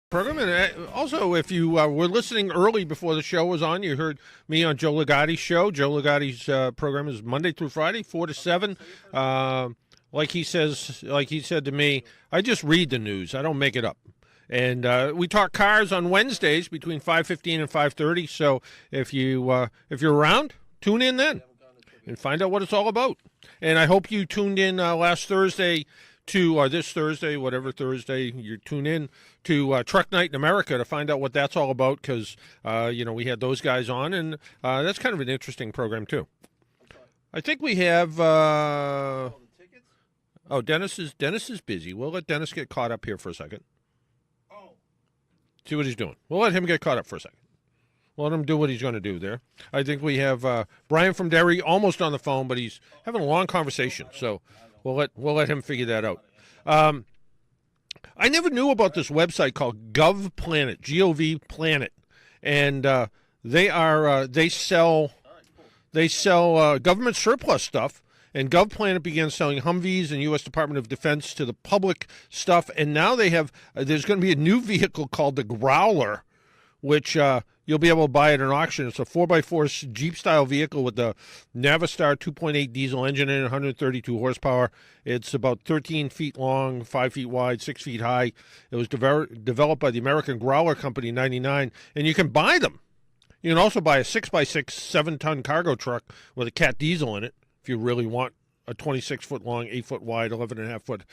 Program. And also, if you were listening early before the show was on, you heard me on Joe Ligotti's show. Joe Ligotti's program is Monday through Friday, 4 to 7. Like he said to me, I just read the news. I don't make it up. And we talk cars on Wednesdays between 5:15 and 5:30. So if you're around, tune in then and find out what it's all about. And I hope you tuned in last Thursday or this Thursday, whatever Thursday you tune in to Truck Night in America to find out what that's all about, because we had those guys on, and that's kind of an interesting program too. I think we have. Dennis is busy. We'll let Dennis get caught up here for a second. See what he's doing. We'll let him get caught up for a second. We'll let him do what he's going to do there. I think we have Brian from Derry almost on the phone, but he's having a long conversation, so we'll let him figure that out. I never knew about this website called GovPlanet, G-O-V Planet, and they sell government surplus stuff. And GovPlanet began selling Humvees and U.S. Department of Defense to the public stuff, and now they have. There's going to be a new vehicle called the Growler, which you'll be able to buy at an auction. It's a 4x4 Jeep-style vehicle with the Navistar 2.8 diesel engine in it, 132 horsepower. It's about 13 feet long, 5 feet wide, 6 feet high. It was developed by the American Growler Company in 1999, and you can buy them. You can also buy a 6x6 7-ton cargo truck with a Cat diesel in it if you really want a 26-foot long, 8-foot wide, 11.5-foot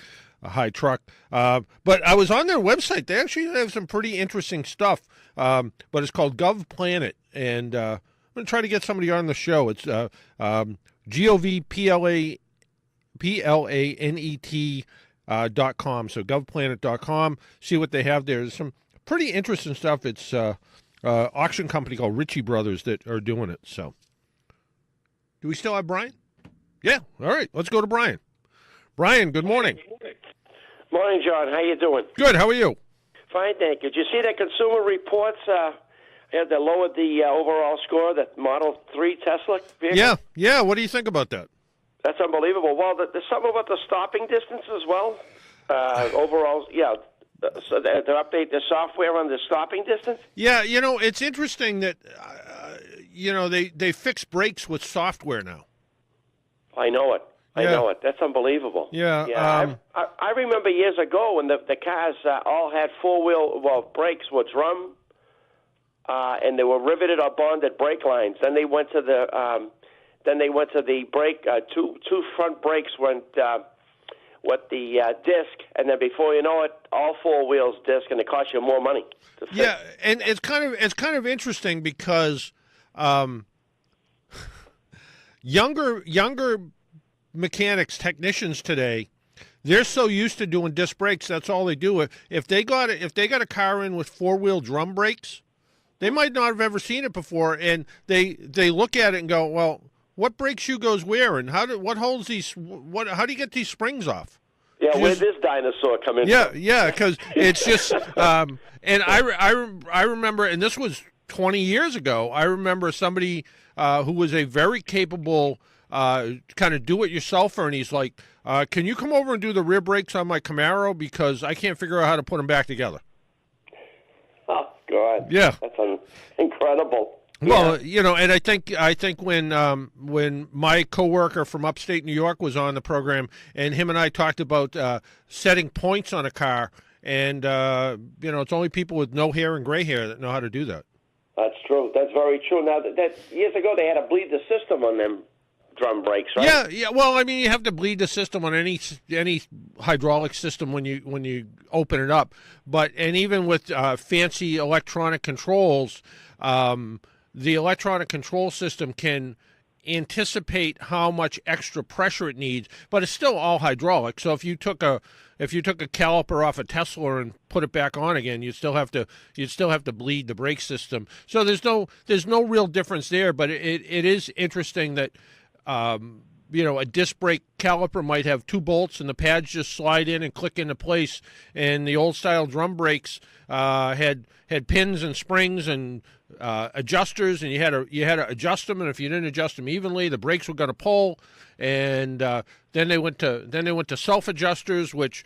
high truck. But I was on their website. They actually have some pretty interesting stuff, but it's called GovPlanet, and I'm going to try to get somebody on the show. It's GovPlanet.com, so GovPlanet.com. See what they have there. There's some pretty interesting stuff. It's auction company called Ritchie Brothers that are doing it. So, do we still have Brian? Yeah. All right. Let's go to Brian. Brian, good morning. Morning, John. How you doing? Good. How are you? Fine, thank you. Did you see that Consumer Reports had they lowered the overall score, that Model 3 Tesla vehicle? Yeah. What do you think about that? That's unbelievable. Well, there's something about the stopping distance as well. Overall, yeah. So they update the software on the stopping distance? Yeah, it's interesting that, they fix brakes with software now. I know it. I know it. That's unbelievable. Yeah. I remember years ago when the cars all had four-wheel brakes with drum, and they were riveted or bonded brake lines. Then they went to the brake. Two front brakes went with the disc, and then before you know it, all four wheels disc, and it cost you more money to fix. Yeah, and it's kind of interesting because younger mechanics, technicians today, they're so used to doing disc brakes, that's all they do. If they got a car in with four-wheel drum brakes, they might not have ever seen it before, and they look at it and go, well, what brake shoe goes where, and how do you get these springs off? Yeah, where'd this dinosaur come in? Yeah, because it's just, and I remember, and this was 20 years ago, I remember somebody who was a very capable kind of do-it-yourselfer, and he's like, can you come over and do the rear brakes on my Camaro, because I can't figure out how to put them back together. Oh, God. Yeah. That's incredible. Well, and I think when my coworker from upstate New York was on the program, and him and I talked about setting points on a car, and it's only people with no hair and gray hair that know how to do that. That's true. That's very true. Now, that years ago they had to bleed the system on them drum brakes, right? Yeah. Well, I mean, you have to bleed the system on any hydraulic system when you open it up. And even with fancy electronic controls, the electronic control system can anticipate how much extra pressure it needs, but it's still all hydraulic. So if you took a caliper off a Tesla and put it back on again, you'd still have to bleed the brake system. So there's no real difference there. But it is interesting that a disc brake caliper might have two bolts and the pads just slide in and click into place, and the old style drum brakes had pins and springs and adjusters, and you had to adjust them, and if you didn't adjust them evenly, the brakes were going to pull. And then they went to self adjusters, which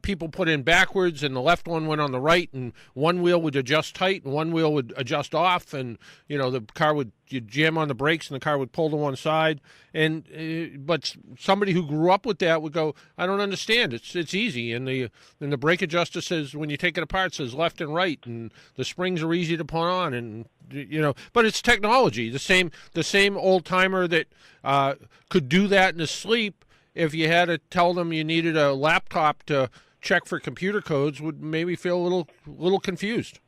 people put in backwards, and the left one went on the right, and one wheel would adjust tight and one wheel would adjust off, and the car you'd jam on the brakes and the car would pull to one side. And but somebody who grew up with that would go, I don't understand. It's easy, and the brake adjuster says when you take it apart, it says left and right, and the springs are easy to put on, and but it's technology. The same old timer that could do that in his sleep, if you had to tell them you needed a laptop to check for computer codes, would maybe feel a little confused.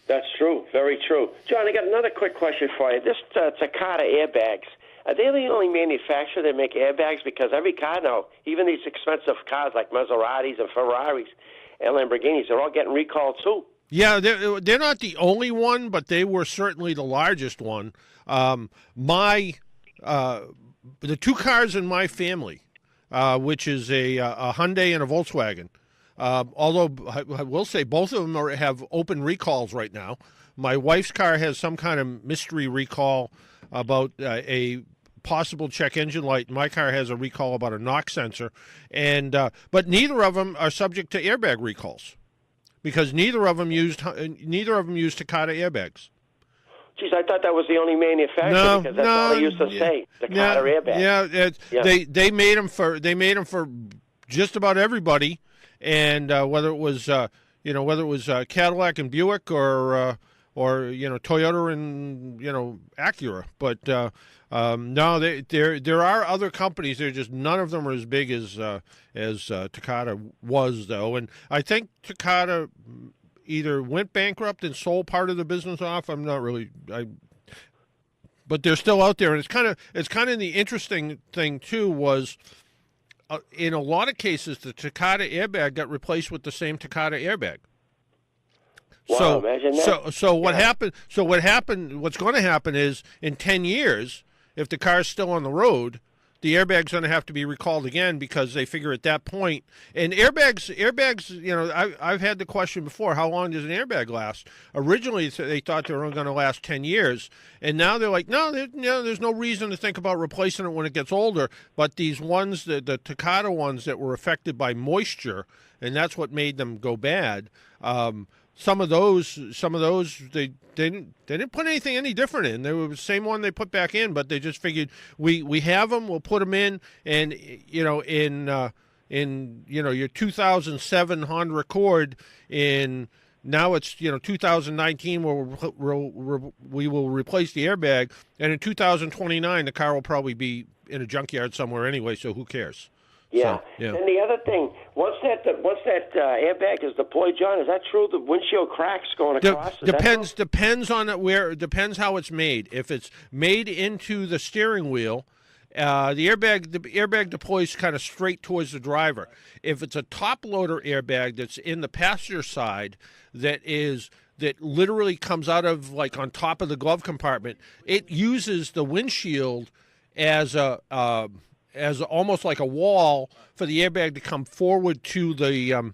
That's true. Very true. John, I got another quick question for you. This Takata airbags, are they the only manufacturer that make airbags? Because every car now, even these expensive cars like Maseratis and Ferraris and Lamborghinis, they're all getting recalled too. Yeah, they're not the only one, but they were certainly the largest one. The two cars in my family, which is a Hyundai and a Volkswagen, although I will say both of them have open recalls right now. My wife's car has some kind of mystery recall about a possible check engine light. My car has a recall about a knock sensor, but neither of them are subject to airbag recalls, because neither of them used Takata airbags. Geez, I thought that was the only manufacturer, because that's all they used to say, Takata airbags. Yeah, they made them for just about everybody, and whether it was Cadillac and Buick or Toyota and Acura, but no, there are other companies. They're just none of them are as big as Takata was, though, and I think Takata either went bankrupt and sold part of the business off. I'm not really, but they're still out there, and it's kind of the interesting thing too was. In a lot of cases, the Takata airbag got replaced with the same Takata airbag. Wow, imagine that. So what happened? So what's going to happen is in 10 years, if the car's still on the road, the airbag's going to have to be recalled again, because they figure at that point. And airbags. I've had the question before: how long does an airbag last? Originally, they thought they were only going to last 10 years, and now they're like, no, there's no reason to think about replacing it when it gets older. But these ones, the Takata ones that were affected by moisture, and that's what made them go bad. Some of those they didn't put anything any different in. They were the same one they put back in, but they just figured we have them, we'll put them in, and in your 2007 Honda Accord, now it's 2019 we will replace the airbag, and in 2029 the car will probably be in a junkyard somewhere anyway. So who cares? Yeah. So, yeah. And the other thing, once that airbag is deployed, John, is that true? The windshield cracks going across? Depends on it depends how it's made. If it's made into the steering wheel, the airbag deploys kind of straight towards the driver. If it's a top loader airbag that's in the passenger side, that literally comes out of like on top of the glove compartment, it uses the windshield as almost like a wall for the airbag to come forward to the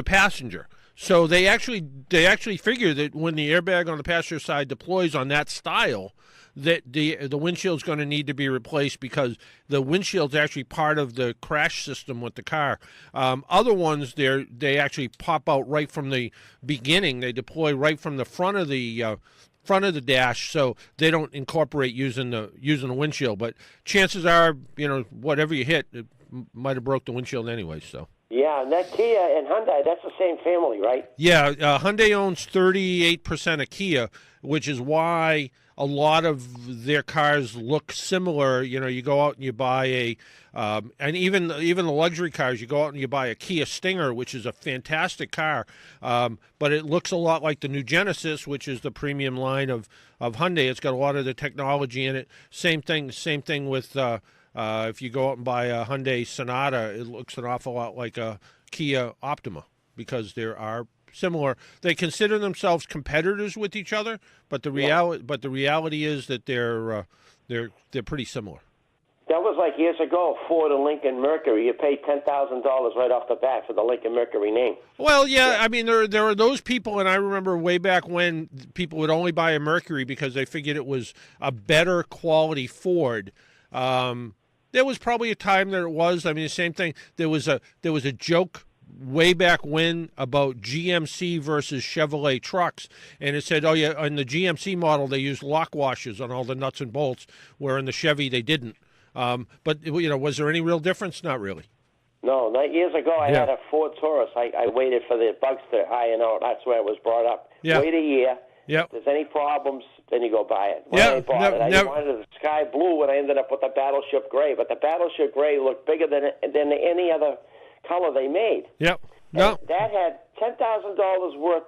passenger. So they actually figure that when the airbag on the passenger side deploys on that style, that the windshield's going to need to be replaced, because the windshield's actually part of the crash system with the car. Other ones, they actually pop out right from the beginning. They deploy right from the front of the dash, so they don't incorporate using the windshield. But chances are, whatever you hit, it might have broke the windshield anyway. So Yeah, and that Kia and Hyundai, that's the same family, right? Yeah, Hyundai owns 38% of Kia, which is why a lot of their cars look similar. You know, you go out and you buy and even the luxury cars, you go out and you buy a Kia Stinger, which is a fantastic car, but it looks a lot like the new Genesis, which is the premium line of Hyundai. It's got a lot of the technology in it. Same thing with. If you go out and buy a Hyundai Sonata, it looks an awful lot like a Kia Optima because there are similar. They consider themselves competitors with each other, but the reality is that they're pretty similar. That was like years ago, Ford and Lincoln Mercury. You paid $10,000 right off the bat for the Lincoln Mercury name. Well, yeah, I mean, there are those people, and I remember way back when people would only buy a Mercury because they figured it was a better quality Ford. There was probably a time that it was. I mean, the same thing. There was a joke way back when about GMC versus Chevrolet trucks, and it said, oh yeah, in the GMC model they used lock washers on all the nuts and bolts, where in the Chevy they didn't. But you know, was there any real difference? Not really. No, not years ago I had a Ford Taurus. I waited for the bugs to iron out. That's where it was brought up. Yeah. Wait a year. Yep. If there's any problems, then you go buy it. Yeah, I wanted the sky blue, and I ended up with the Battleship Gray. But the Battleship Gray looked bigger than any other color they made. Yep. No. That had $10,000 worth.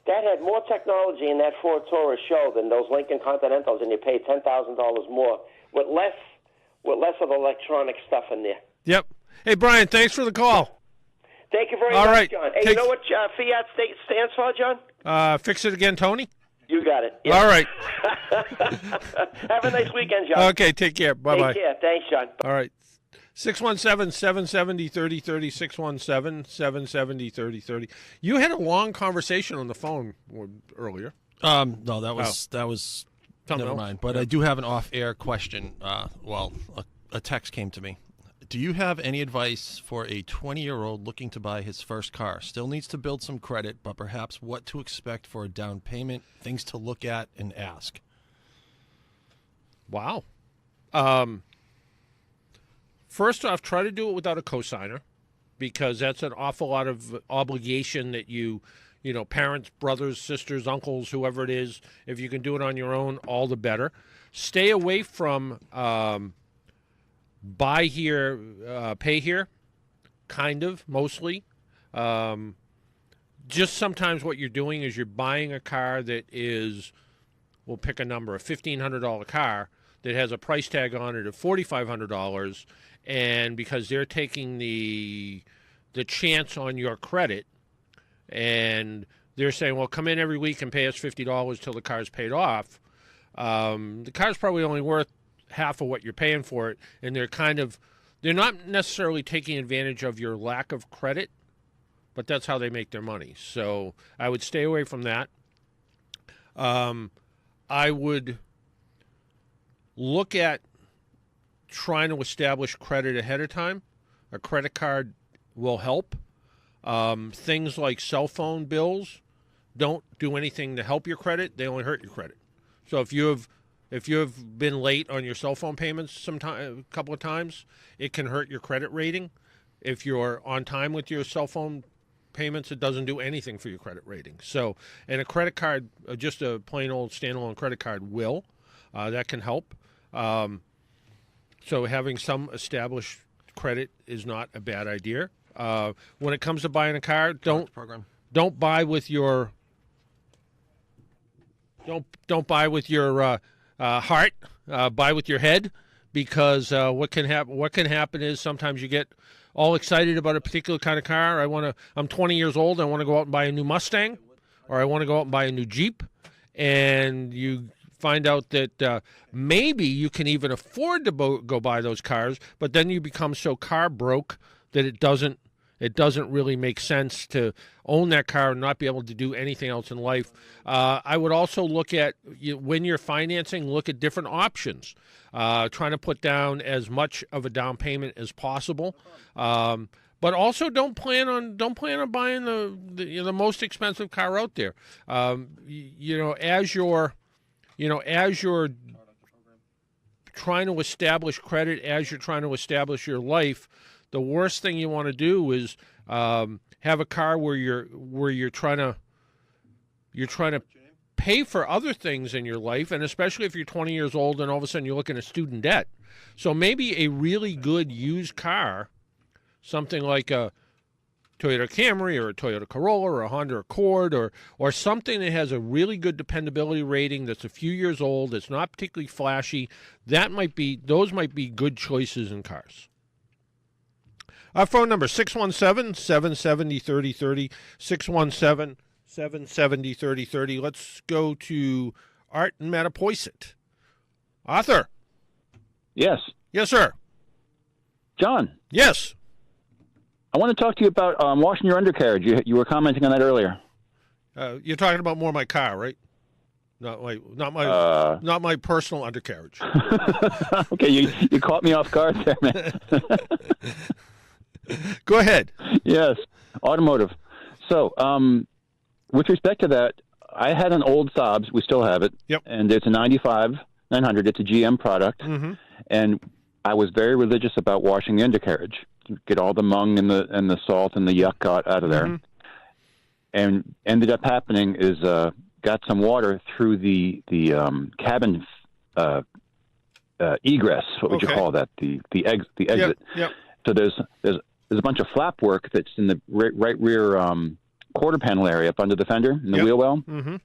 That had more technology in that Ford Taurus show than those Lincoln Continentals, and you paid $10,000 more with less of the electronic stuff in there. Yep. Hey, Brian, thanks for the call. Thank you very All much, right. John. Hey, you know what Fiat stands for, John? Fix it again, Tony. You got it. Yeah. All right. Have a nice weekend, John. Okay, take care. Bye-bye. Take care. Thanks, John. All right. 617-770-3030, 617-770-3030. You had a long conversation on the phone earlier. No, that was Something never else? mind. But I do have an off-air question. A text came to me. Do you have any advice for a 20-year-old looking to buy his first car? Still needs to build some credit, but perhaps what to expect for a down payment, things to look at and ask. Wow. First off, try to do it without a cosigner, because that's an awful lot of obligation that you know, parents, brothers, sisters, uncles, whoever it is. If you can do it on your own, all the better. Stay away from buy here, pay here, kind of, mostly. Just sometimes what you're doing is you're buying a car that is, we'll pick a number, a $1,500 car that has a price tag on it of $4,500, and because they're taking the chance on your credit, and they're saying, well, come in every week and pay us $50 till the car's paid off, the car's probably only worth half of what you're paying for it, and they're not necessarily taking advantage of your lack of credit, but that's how they make their money. So I would stay away from that. I would look at trying to establish credit ahead of time. A credit card will help. Things like cell phone bills don't do anything to help your credit. They only hurt your credit. So if you have been late on your cell phone payments a couple of times, it can hurt your credit rating. If you're on time with your cell phone payments, it doesn't do anything for your credit rating. So, and a credit card, just a plain old standalone credit card will. That can help. So having some established credit is not a bad idea. When it comes to buying a car, don't buy with your heart. Buy with your head, because what can happen is sometimes you get all excited about a particular kind of car. I'm 20 years old. I want to go out and buy a new Mustang, or I want to go out and buy a new Jeep, and you find out that maybe you can even afford to go buy those cars, but then you become so car broke that it doesn't really make sense to own that car and not be able to do anything else in life. I would also look at, when you're financing, look at different options. Trying to put down as much of a down payment as possible, but also don't plan on buying the most expensive car out there. As you're trying to establish credit, as you're trying to establish your life, the worst thing you want to do is have a car where you're trying to pay for other things in your life, and especially if you're 20 years old and all of a sudden you're looking at student debt. So maybe a really good used car, something like a Toyota Camry or a Toyota Corolla or a Honda Accord or something that has a really good dependability rating that's a few years old, it's not particularly flashy, those might be good choices in cars. Our phone number, 617-770-3030, 617-770-3030. Let's go to Art in Mattapoisett. Arthur. Yes. Yes, sir. John. Yes. I want to talk to you about washing your undercarriage. You were commenting on that earlier. You're talking about more my car, right? Not my personal undercarriage. Okay, you caught me off guard there, man. Go ahead. Yes, automotive. So, with respect to that, I had an old Saab. We still have it. Yep. And it's a 95 900. It's a GM product. Mm-hmm. And I was very religious about washing the undercarriage. Get all the mung and the salt and the yuck out of there. Mm-hmm. And ended up happening is got some water through the cabin egress. What would you call that? The exit. Yep. So there's a bunch of flap work that's in the right rear quarter panel area up under the fender in the wheel well, mm-hmm.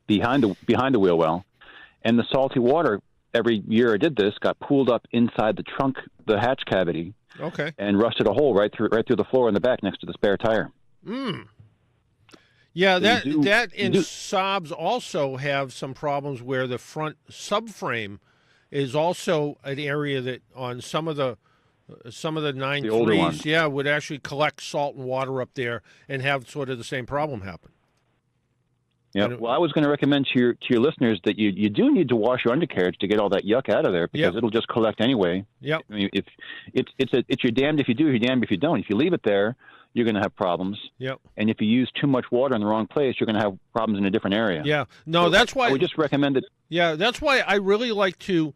behind the wheel well, and the salty water every year I did this got pooled up inside the trunk, the hatch cavity. Okay. And rusted a hole right through the floor in the back next to the spare tire. Yeah, So that Saabs also have some problems where the front subframe is also an area that on some of the 9.3s, would actually collect salt and water up there and have sort of the same problem happen. Yeah. Well, I was going to recommend to your listeners that you do need to wash your undercarriage to get all that yuck out of there because it'll just collect anyway. Yep. I mean, if it's you're damned if you do, you're damned if you don't. If you leave it there, you're going to have problems. Yep. And if you use too much water in the wrong place, you're going to have problems in a different area. Yeah. No, so that's why I would just recommend it. Yeah, that's why I really like to,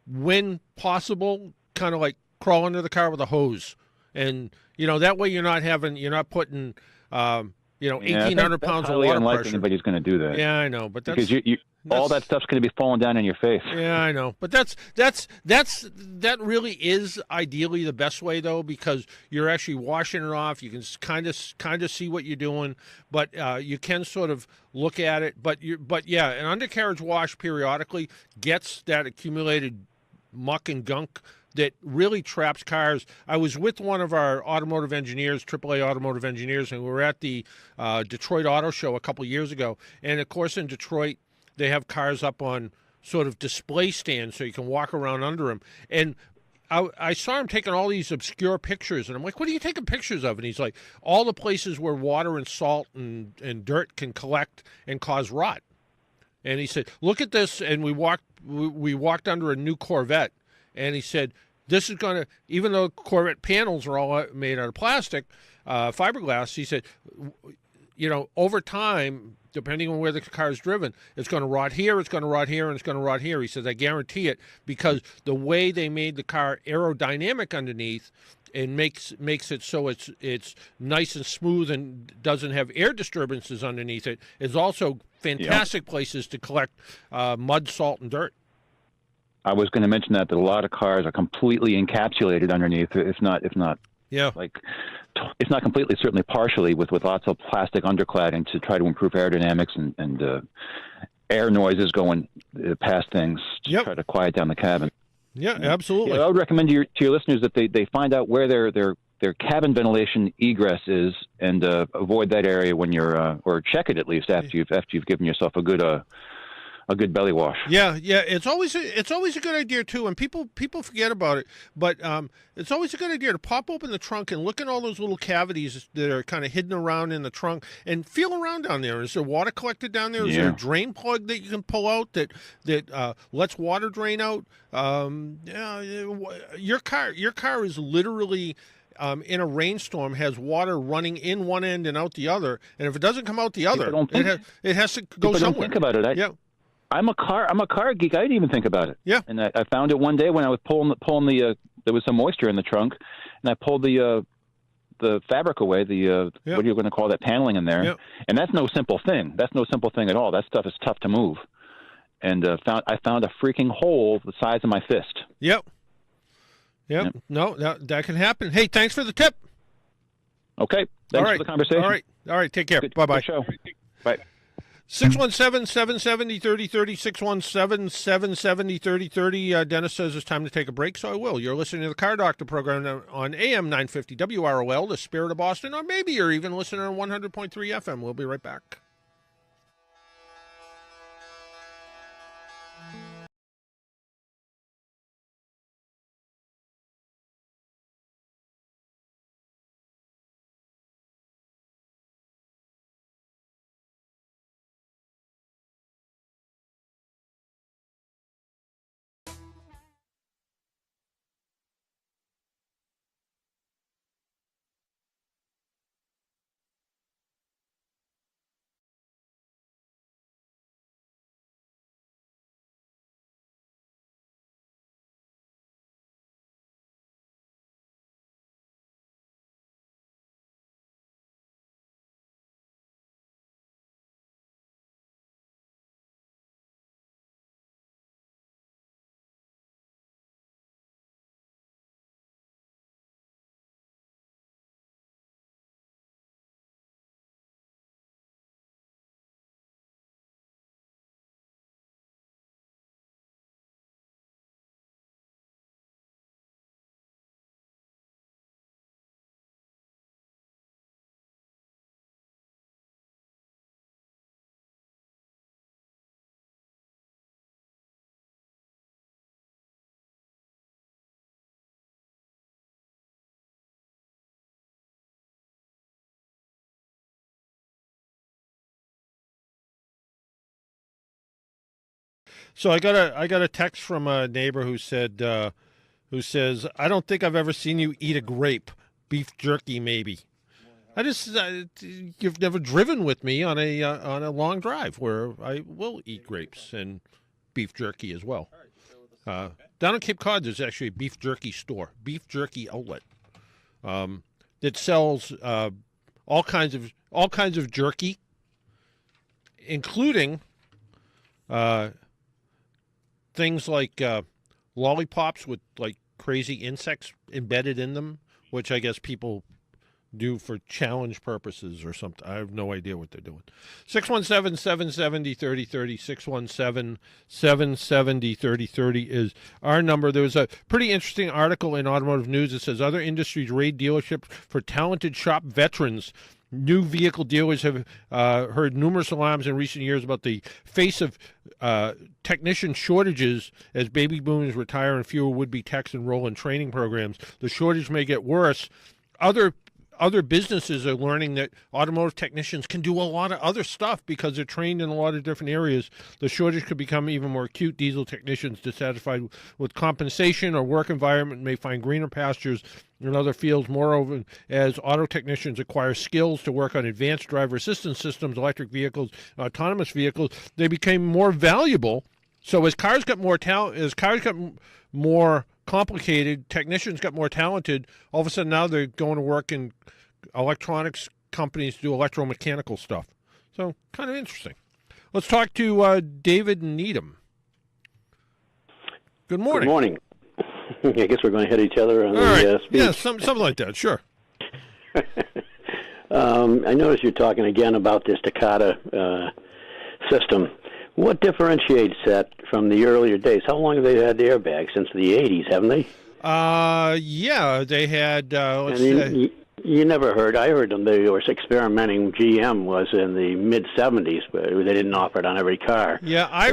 when possible, kind of like crawl under the car with a hose, and that way you're not putting. 1,800 pounds of water pressure. Anybody's going to do that. Yeah, I know, but that's because all that stuff's going to be falling down in your face. Yeah, I know, but that really is ideally the best way though, because you're actually washing it off. You can kind of see what you're doing, but you can sort of look at it. But yeah, an undercarriage wash periodically gets that accumulated muck and gunk that really traps cars. I was with one of our automotive engineers, AAA automotive engineers, and we were at the Detroit Auto Show a couple years ago. And, of course, in Detroit, they have cars up on sort of display stands so you can walk around under them. And I saw him taking all these obscure pictures, and I'm like, what are you taking pictures of? And he's like, all the places where water and salt and dirt can collect and cause rot. And he said, look at this. And we walked under a new Corvette. And he said, this is going to, even though Corvette panels are all made out of plastic, fiberglass, he said, over time, depending on where the car is driven, it's going to rot here, it's going to rot here, and it's going to rot here. He says, I guarantee it, because the way they made the car aerodynamic underneath and makes it so it's nice and smooth and doesn't have air disturbances underneath it, is also fantastic places to collect mud, salt, and dirt. I was going to mention that a lot of cars are completely encapsulated underneath, if not, like it's not completely, certainly partially, with lots of plastic undercladding to try to improve aerodynamics and air noises going past things to try to quiet down the cabin. Yeah, absolutely. I would recommend to your listeners that they find out where their cabin ventilation egress is and avoid that area when you're or check it at least after you've given yourself a good belly wash. Yeah, it's always a good idea too, and people forget about it. But it's always a good idea to pop open the trunk and look at all those little cavities that are kind of hidden around in the trunk, and feel around down there. Is there water collected down there? Is there a drain plug that you can pull out that lets water drain out? Your car is literally. In a rainstorm, has water running in one end and out the other, and if it doesn't come out the other, it has to go somewhere. Don't think about it. I'm a car geek. I didn't even think about it. Yeah. And I found it one day when I was pulling the there was some moisture in the trunk, and I pulled the the fabric away, the what are you going to call that paneling in there? And that's no simple thing. That's no simple thing at all. That stuff is tough to move. And I found a freaking hole the size of my fist. Yep. No, that can happen. Hey, thanks for the tip. Okay. Thanks for the conversation. All right. Take care. Bye-bye. Good show. Bye. 617-770-3030, 617-770-3030. Dennis says it's time to take a break, so I will. You're listening to the Car Doctor program on AM 950 WROL, the Spirit of Boston, or maybe you're even listening on 100.3 FM. We'll be right back. So I got a text from a neighbor who says, I don't think I've ever seen you eat a grape. Beef jerky, maybe. You've never driven with me on a long drive where I will eat grapes and beef jerky as well. Down in Cape Cod, there's actually a beef jerky store, beef jerky outlet, that sells all kinds of jerky, including things like lollipops with like crazy insects embedded in them, which I guess people do for challenge purposes or something. I have no idea what they're doing. 617-770-3030, 617-770-3030 is our number. There was a pretty interesting article in Automotive News that says other industries raid dealerships for talented shop veterans. New vehicle dealers have heard numerous alarms in recent years about the face of technician shortages as baby boomers retire and fewer would-be techs enroll in training programs. The shortage may get worse. Other businesses are learning that automotive technicians can do a lot of other stuff because they're trained in a lot of different areas. The shortage could become even more acute. Diesel technicians dissatisfied with compensation or work environment may find greener pastures in other fields. Moreover, as auto technicians acquire skills to work on advanced driver assistance systems, electric vehicles, autonomous vehicles, they became more valuable. So as cars got more more complicated, technicians got more talented, all of a sudden now they're going to work in electronics companies to do electromechanical stuff. So kind of interesting. Let's talk to David Needham. Good morning. Good morning. I guess we're going to hit each other on the speech. Yeah, something like that, sure. I noticed you're talking again about this Takata system. What differentiates that from the earlier days? How long have they had the airbags? Since the 80s, haven't they? Yeah, they had, you never heard. I heard them. They were experimenting. GM was in the mid-70s, but they didn't offer it on every car. Yeah, I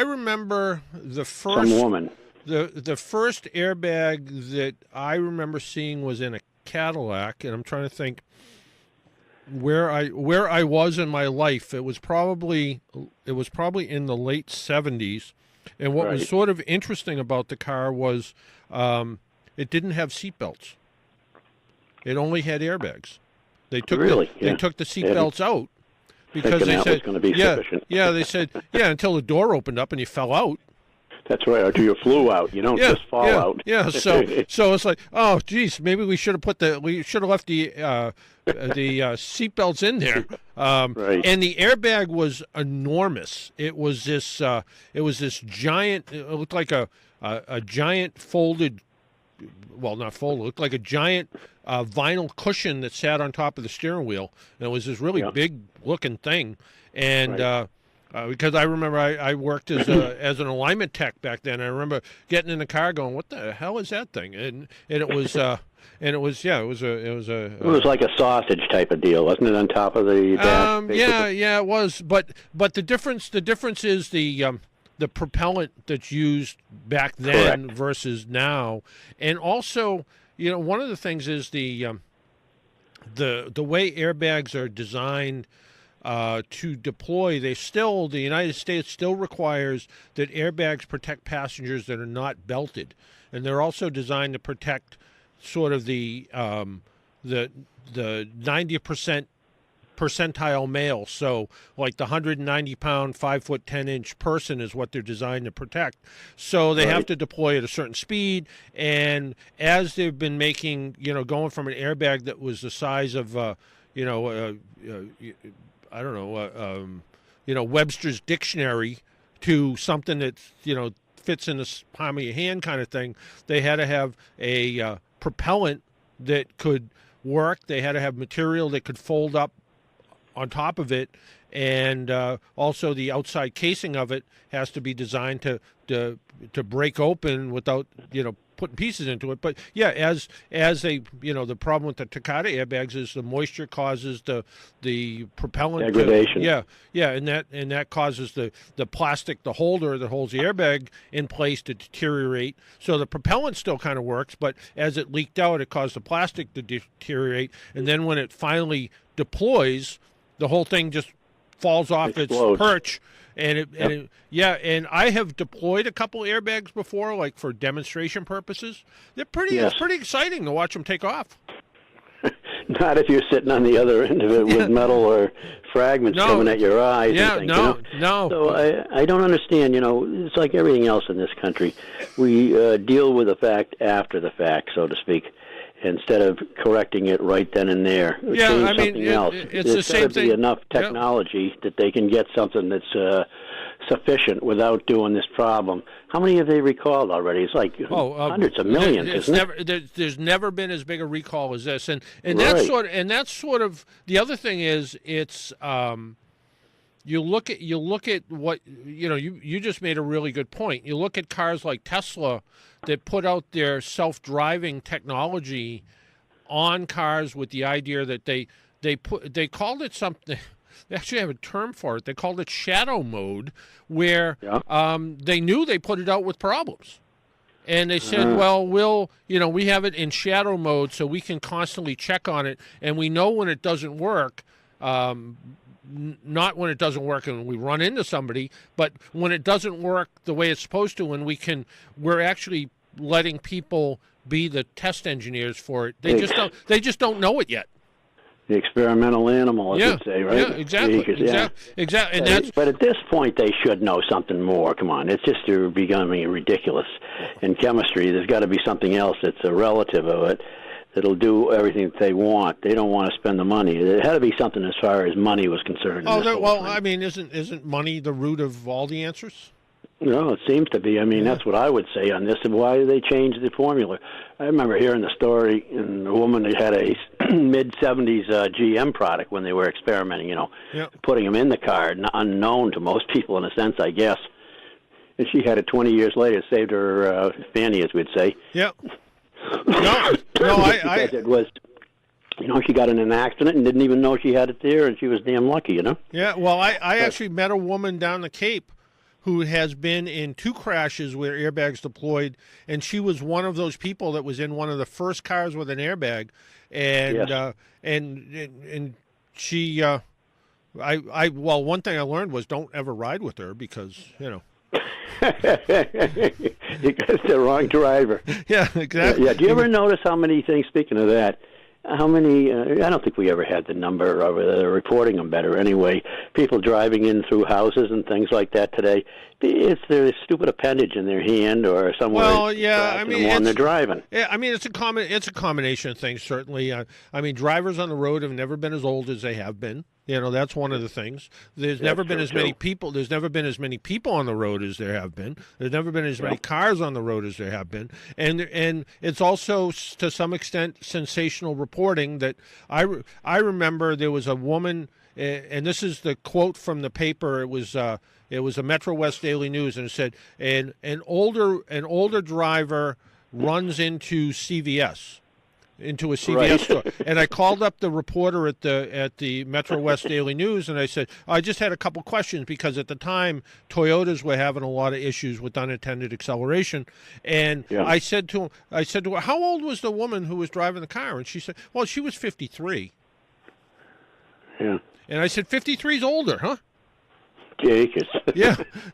remember the first... Some woman. The first airbag that I remember seeing was in a Cadillac, and I'm trying to think where I was in my life. It was probably in the late 70s, and what was sort of interesting about the car was it didn't have seatbelts. It only had airbags. They took they took the seatbelts out because they said was going to be sufficient. They said until the door opened up and you fell out. That's right. Or till you flew out. You don't just fall out. Yeah. So it's like, oh, geez, maybe we should have left the seatbelts in there. Right. And the airbag was enormous. It was this giant. It looked like a giant folded. Well, not folded. It looked like a giant vinyl cushion that sat on top of the steering wheel. And it was this really big looking thing. And because I remember I worked as an alignment tech back then. I remember getting in the car going, "What the hell is that thing?" And it was it was like a sausage type of deal, wasn't it, on top of the dash? Yeah, it was. But the difference is the propellant that's used back then Correct. versus now, and also one of the things is the way airbags are designed. To deploy, the United States still requires that airbags protect passengers that are not belted, and they're also designed to protect sort of the 90% percentile male. So like the 190-pound, 5'10" person is what they're designed to protect. So they have to deploy at a certain speed, and as they've been making, going from an airbag that was the size of I don't know, Webster's dictionary to something that, fits in the palm of your hand kind of thing. They had to have a propellant that could work. They had to have material that could fold up on top of it. And also the outside casing of it has to be designed to break open without, putting pieces into it. But yeah, as the problem with the Takata airbags is the moisture causes the propellant degradation. And that causes the plastic, the holder that holds the airbag in place to deteriorate. So the propellant still kind of works, but as it leaked out, it caused the plastic to deteriorate. And then when it finally deploys, the whole thing just falls off its perch. And I have deployed a couple airbags before, like for demonstration purposes. They're it's pretty exciting to watch them take off. Not if you're sitting on the other end of it with metal or fragments coming at your eyes. No. So I don't understand. It's like everything else in this country. We deal with the fact after the fact, so to speak, instead of correcting it right then and there. Something else. It's the same thing. There's enough technology that they can get something that's sufficient without doing this problem. How many have they recalled already? It's like hundreds of millions, isn't it? There's never been as big a recall as this, and that's sort of the other thing is it's. You look at what you just made a really good point. You look at cars like Tesla that put out their self-driving technology on cars with the idea that they called it something. They actually have a term for it. They called it shadow mode, where they knew they put it out with problems. And they said, we have it in shadow mode so we can constantly check on it, and we know when it doesn't work. Not when it doesn't work and we run into somebody, but when it doesn't work the way it's supposed to, and we're actually letting people be the test engineers for it. They just don't know it yet. The experimental animal, I should say, right? Yeah, exactly. Exactly. But at this point, they should know something more. Come on, it's just becoming ridiculous. In chemistry, there's got to be something else that's a relative of it. That'll do everything that they want. They don't want to spend the money. There had to be something as far as money was concerned. Isn't money the root of all the answers? No, it seems to be. That's what I would say on this. And why did they change the formula? I remember hearing the story, and a woman that had a mid-'70s GM product when they were experimenting, putting them in the car, unknown to most people in a sense, I guess. And she had it 20 years later, saved her fanny, as we'd say. Yep. Because it was, she got in an accident and didn't even know she had it there, and she was damn lucky, Yeah, well, I actually met a woman down the Cape who has been in 2 crashes where airbags deployed, and she was one of those people that was in one of the first cars with an airbag, and and she, one thing I learned was don't ever ride with her because Because the wrong driver. Yeah, exactly. Do you ever notice how many things, speaking of that, how many, I don't think we ever had the number of reporting them better anyway. People driving in through houses and things like that today, it's their stupid appendage in their hand or somewhere. Well, yeah, I mean, when they're driving. Yeah, I mean, it's a combination of things, certainly. I mean, drivers on the road have never been as old as they have been. You know, that's one of the things. There's never been as many people. There's never been as many people on the road as there have been. There's never been as many cars on the road as there have been. And it's also, to some extent, sensational reporting that I remember there was a woman, and this is the quote from the paper. It was a Metro West Daily News, and it said, an older driver runs into CVS. Into a CVS store, and I called up the reporter at the Metro West Daily News, and I said, I just had a couple questions because at the time Toyotas were having a lot of issues with unattended acceleration, and I said to her, how old was the woman who was driving the car? And she said, well, she was 53. Yeah. And I said, 53 is older, huh? Yeah,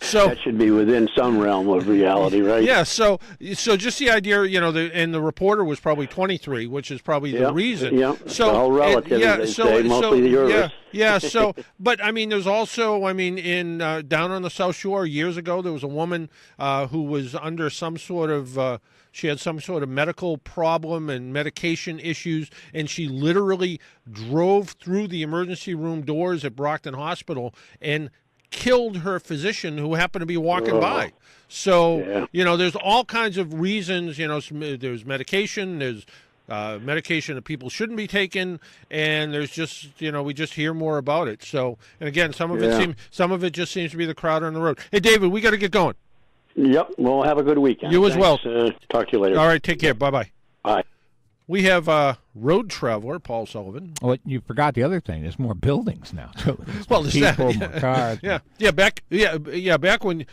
so that should be within some realm of reality, right? Yeah, so just the idea, you know, and the reporter was probably 23, which is probably the reason. Yeah, so all relative. Mostly the Euros. Yeah. So, but I mean, there's also, I mean, in down on the South Shore years ago, there was a woman who was under some sort of. She had some sort of medical problem and medication issues, and she literally drove through the emergency room doors at Brockton Hospital and killed her physician who happened to be walking by. So, you know, there's all kinds of reasons. You know, there's medication, there's medication that people shouldn't be taking, and there's just, you know, we just hear more about it. So, and again, some of it just seems to be the crowd on the road. Hey, David, we got to get going. Yep. Well, have a good weekend. You as well. Talk to you later. All right. Take care. Bye-bye. Bye. We have road traveler Paul Sullivan. Well, you forgot the other thing. There's more buildings now too. Well, there's people, that. more cars.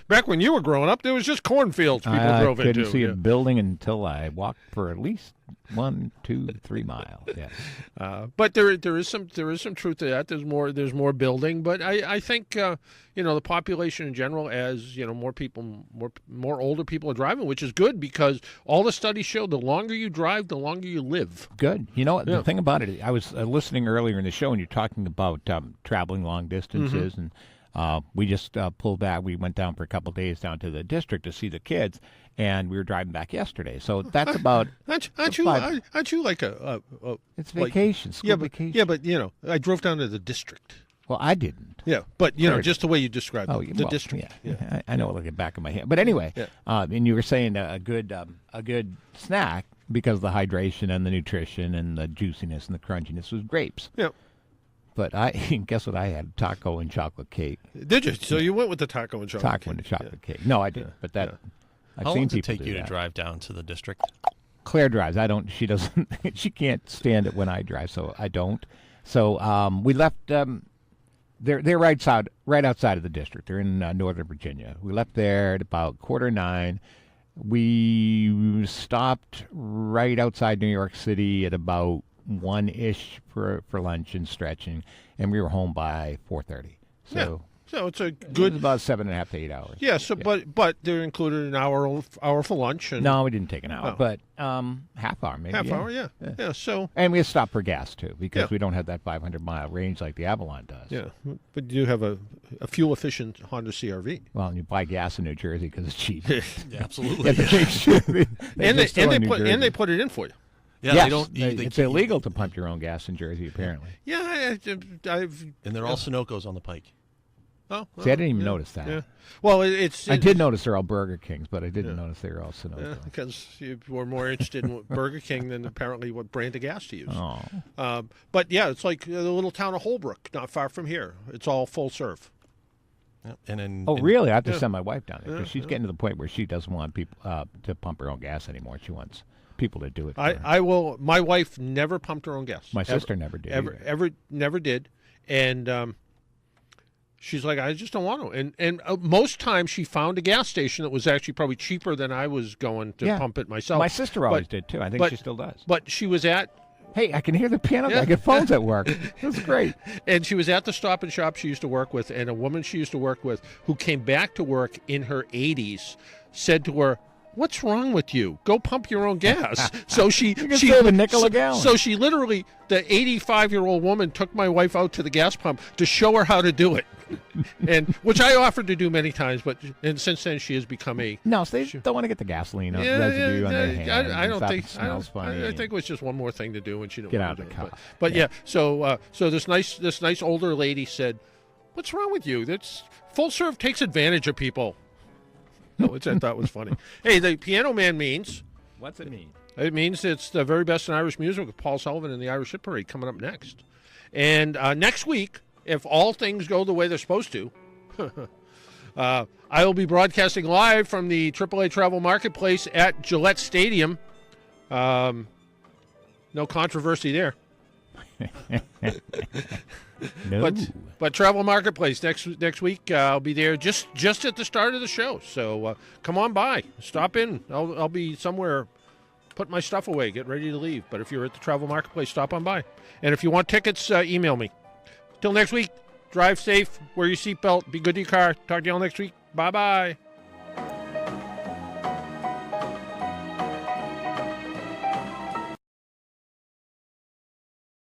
Back when you were growing up, there was just cornfields people drove into. I couldn't see a building until I walked for at least 1, 2, 3 miles. Yeah. But there is some truth to that. There's more building, but I think you know, the population in general, as you know, more older people are driving, which is good because all the studies show the longer you drive, the longer you live. Good. You know, the thing about it, I was listening earlier in the show, and you're talking about traveling long distances, and we just pulled back. We went down for a couple of days down to the district to see the kids, and we were driving back yesterday. So that's about. Aren't you like a it's vacation, school vacation. Yeah, but you know, I drove down to the district. Well, I didn't. Yeah, but you know, just the way you described the district. Yeah. I know it like the back of my hand. But anyway, and you were saying a good snack because of the hydration and the nutrition and the juiciness and the crunchiness was grapes. Yeah. But guess what I had? Taco and chocolate cake. Did you? So you went with the taco and chocolate cake. Taco and chocolate cake. No, I didn't. But that I've How seen long does it people take you do to that. drive down to the district? Claire drives. I don't. She doesn't. She can't stand it when I drive, so I don't. So we left. They're right outside of the district. They're in Northern Virginia. We left there at about 9:15. We stopped right outside New York City at about 1-ish for lunch and stretching, and we were home by 4:30. So. So it's a good. It was about 7.5 to 8 hours. Yeah. So, but they're included an hour for lunch. And, no, we didn't take an hour, but half hour maybe. Half hour, yeah. So. And we had stopped for gas too because we don't have that 500-mile range like the Avalon does. Yeah, but you have a fuel efficient Honda CRV. Well, and you buy gas in New Jersey because it's cheap. Yeah, absolutely. And they put it in for you. Yeah, yes, they don't. It's illegal to pump your own gas in Jersey, apparently. Yeah, I've and they're all Sunoco's on the Pike. Oh, see, I didn't even notice that. Yeah. Well, I did notice they're all Burger Kings, but I didn't notice they were all Sunoco. Yeah, because you were more interested in Burger King than apparently what brand of gas to use. Oh. But yeah, it's like the little town of Holbrook, not far from here. It's all full serve. Yep. Really? I have to send my wife down there because she's getting to the point where she doesn't want people to pump her own gas anymore. She wants people to do it. I will. My wife never pumped her own gas. My sister never did. Never did, and. She's like, I just don't want to. And most times she found a gas station that was actually probably cheaper than I was going to pump it myself. My sister always did, too. I think she still does. But she was at... Hey, I can hear the piano. I get phones at work. That's great. And she was at the Stop and Shop she used to work with, and a woman she used to work with who came back to work in her 80s said to her, what's wrong with you? Go pump your own gas. So she save a nickel a gallon. So she literally, the 85-year-old woman took my wife out to the gas pump to show her how to do it, and which I offered to do many times, and since then she has become a no. So they don't want to get the gasoline residue on their hands. I don't think. Smells funny. I think it was just one more thing to do, and she didn't get want out to of do the it. car. But yeah. So this nice older lady said, "What's wrong with you? That's full serve takes advantage of people." Which I thought was funny. Hey, the Piano Man means. What's it mean? It means it's the very best in Irish music with Paul Sullivan and the Irish Hit Parade coming up next. And next week, if all things go the way they're supposed to, I will be broadcasting live from the AAA Travel Marketplace at Gillette Stadium. No controversy there. No. But Travel Marketplace next week, I'll be there just at the start of the show. So come on by, stop in. I'll be somewhere, put my stuff away, get ready to leave. But if you're at the Travel Marketplace, stop on by. And if you want tickets, email me. Till next week, drive safe, wear your seatbelt, be good to your car. Talk to you all next week. Bye bye.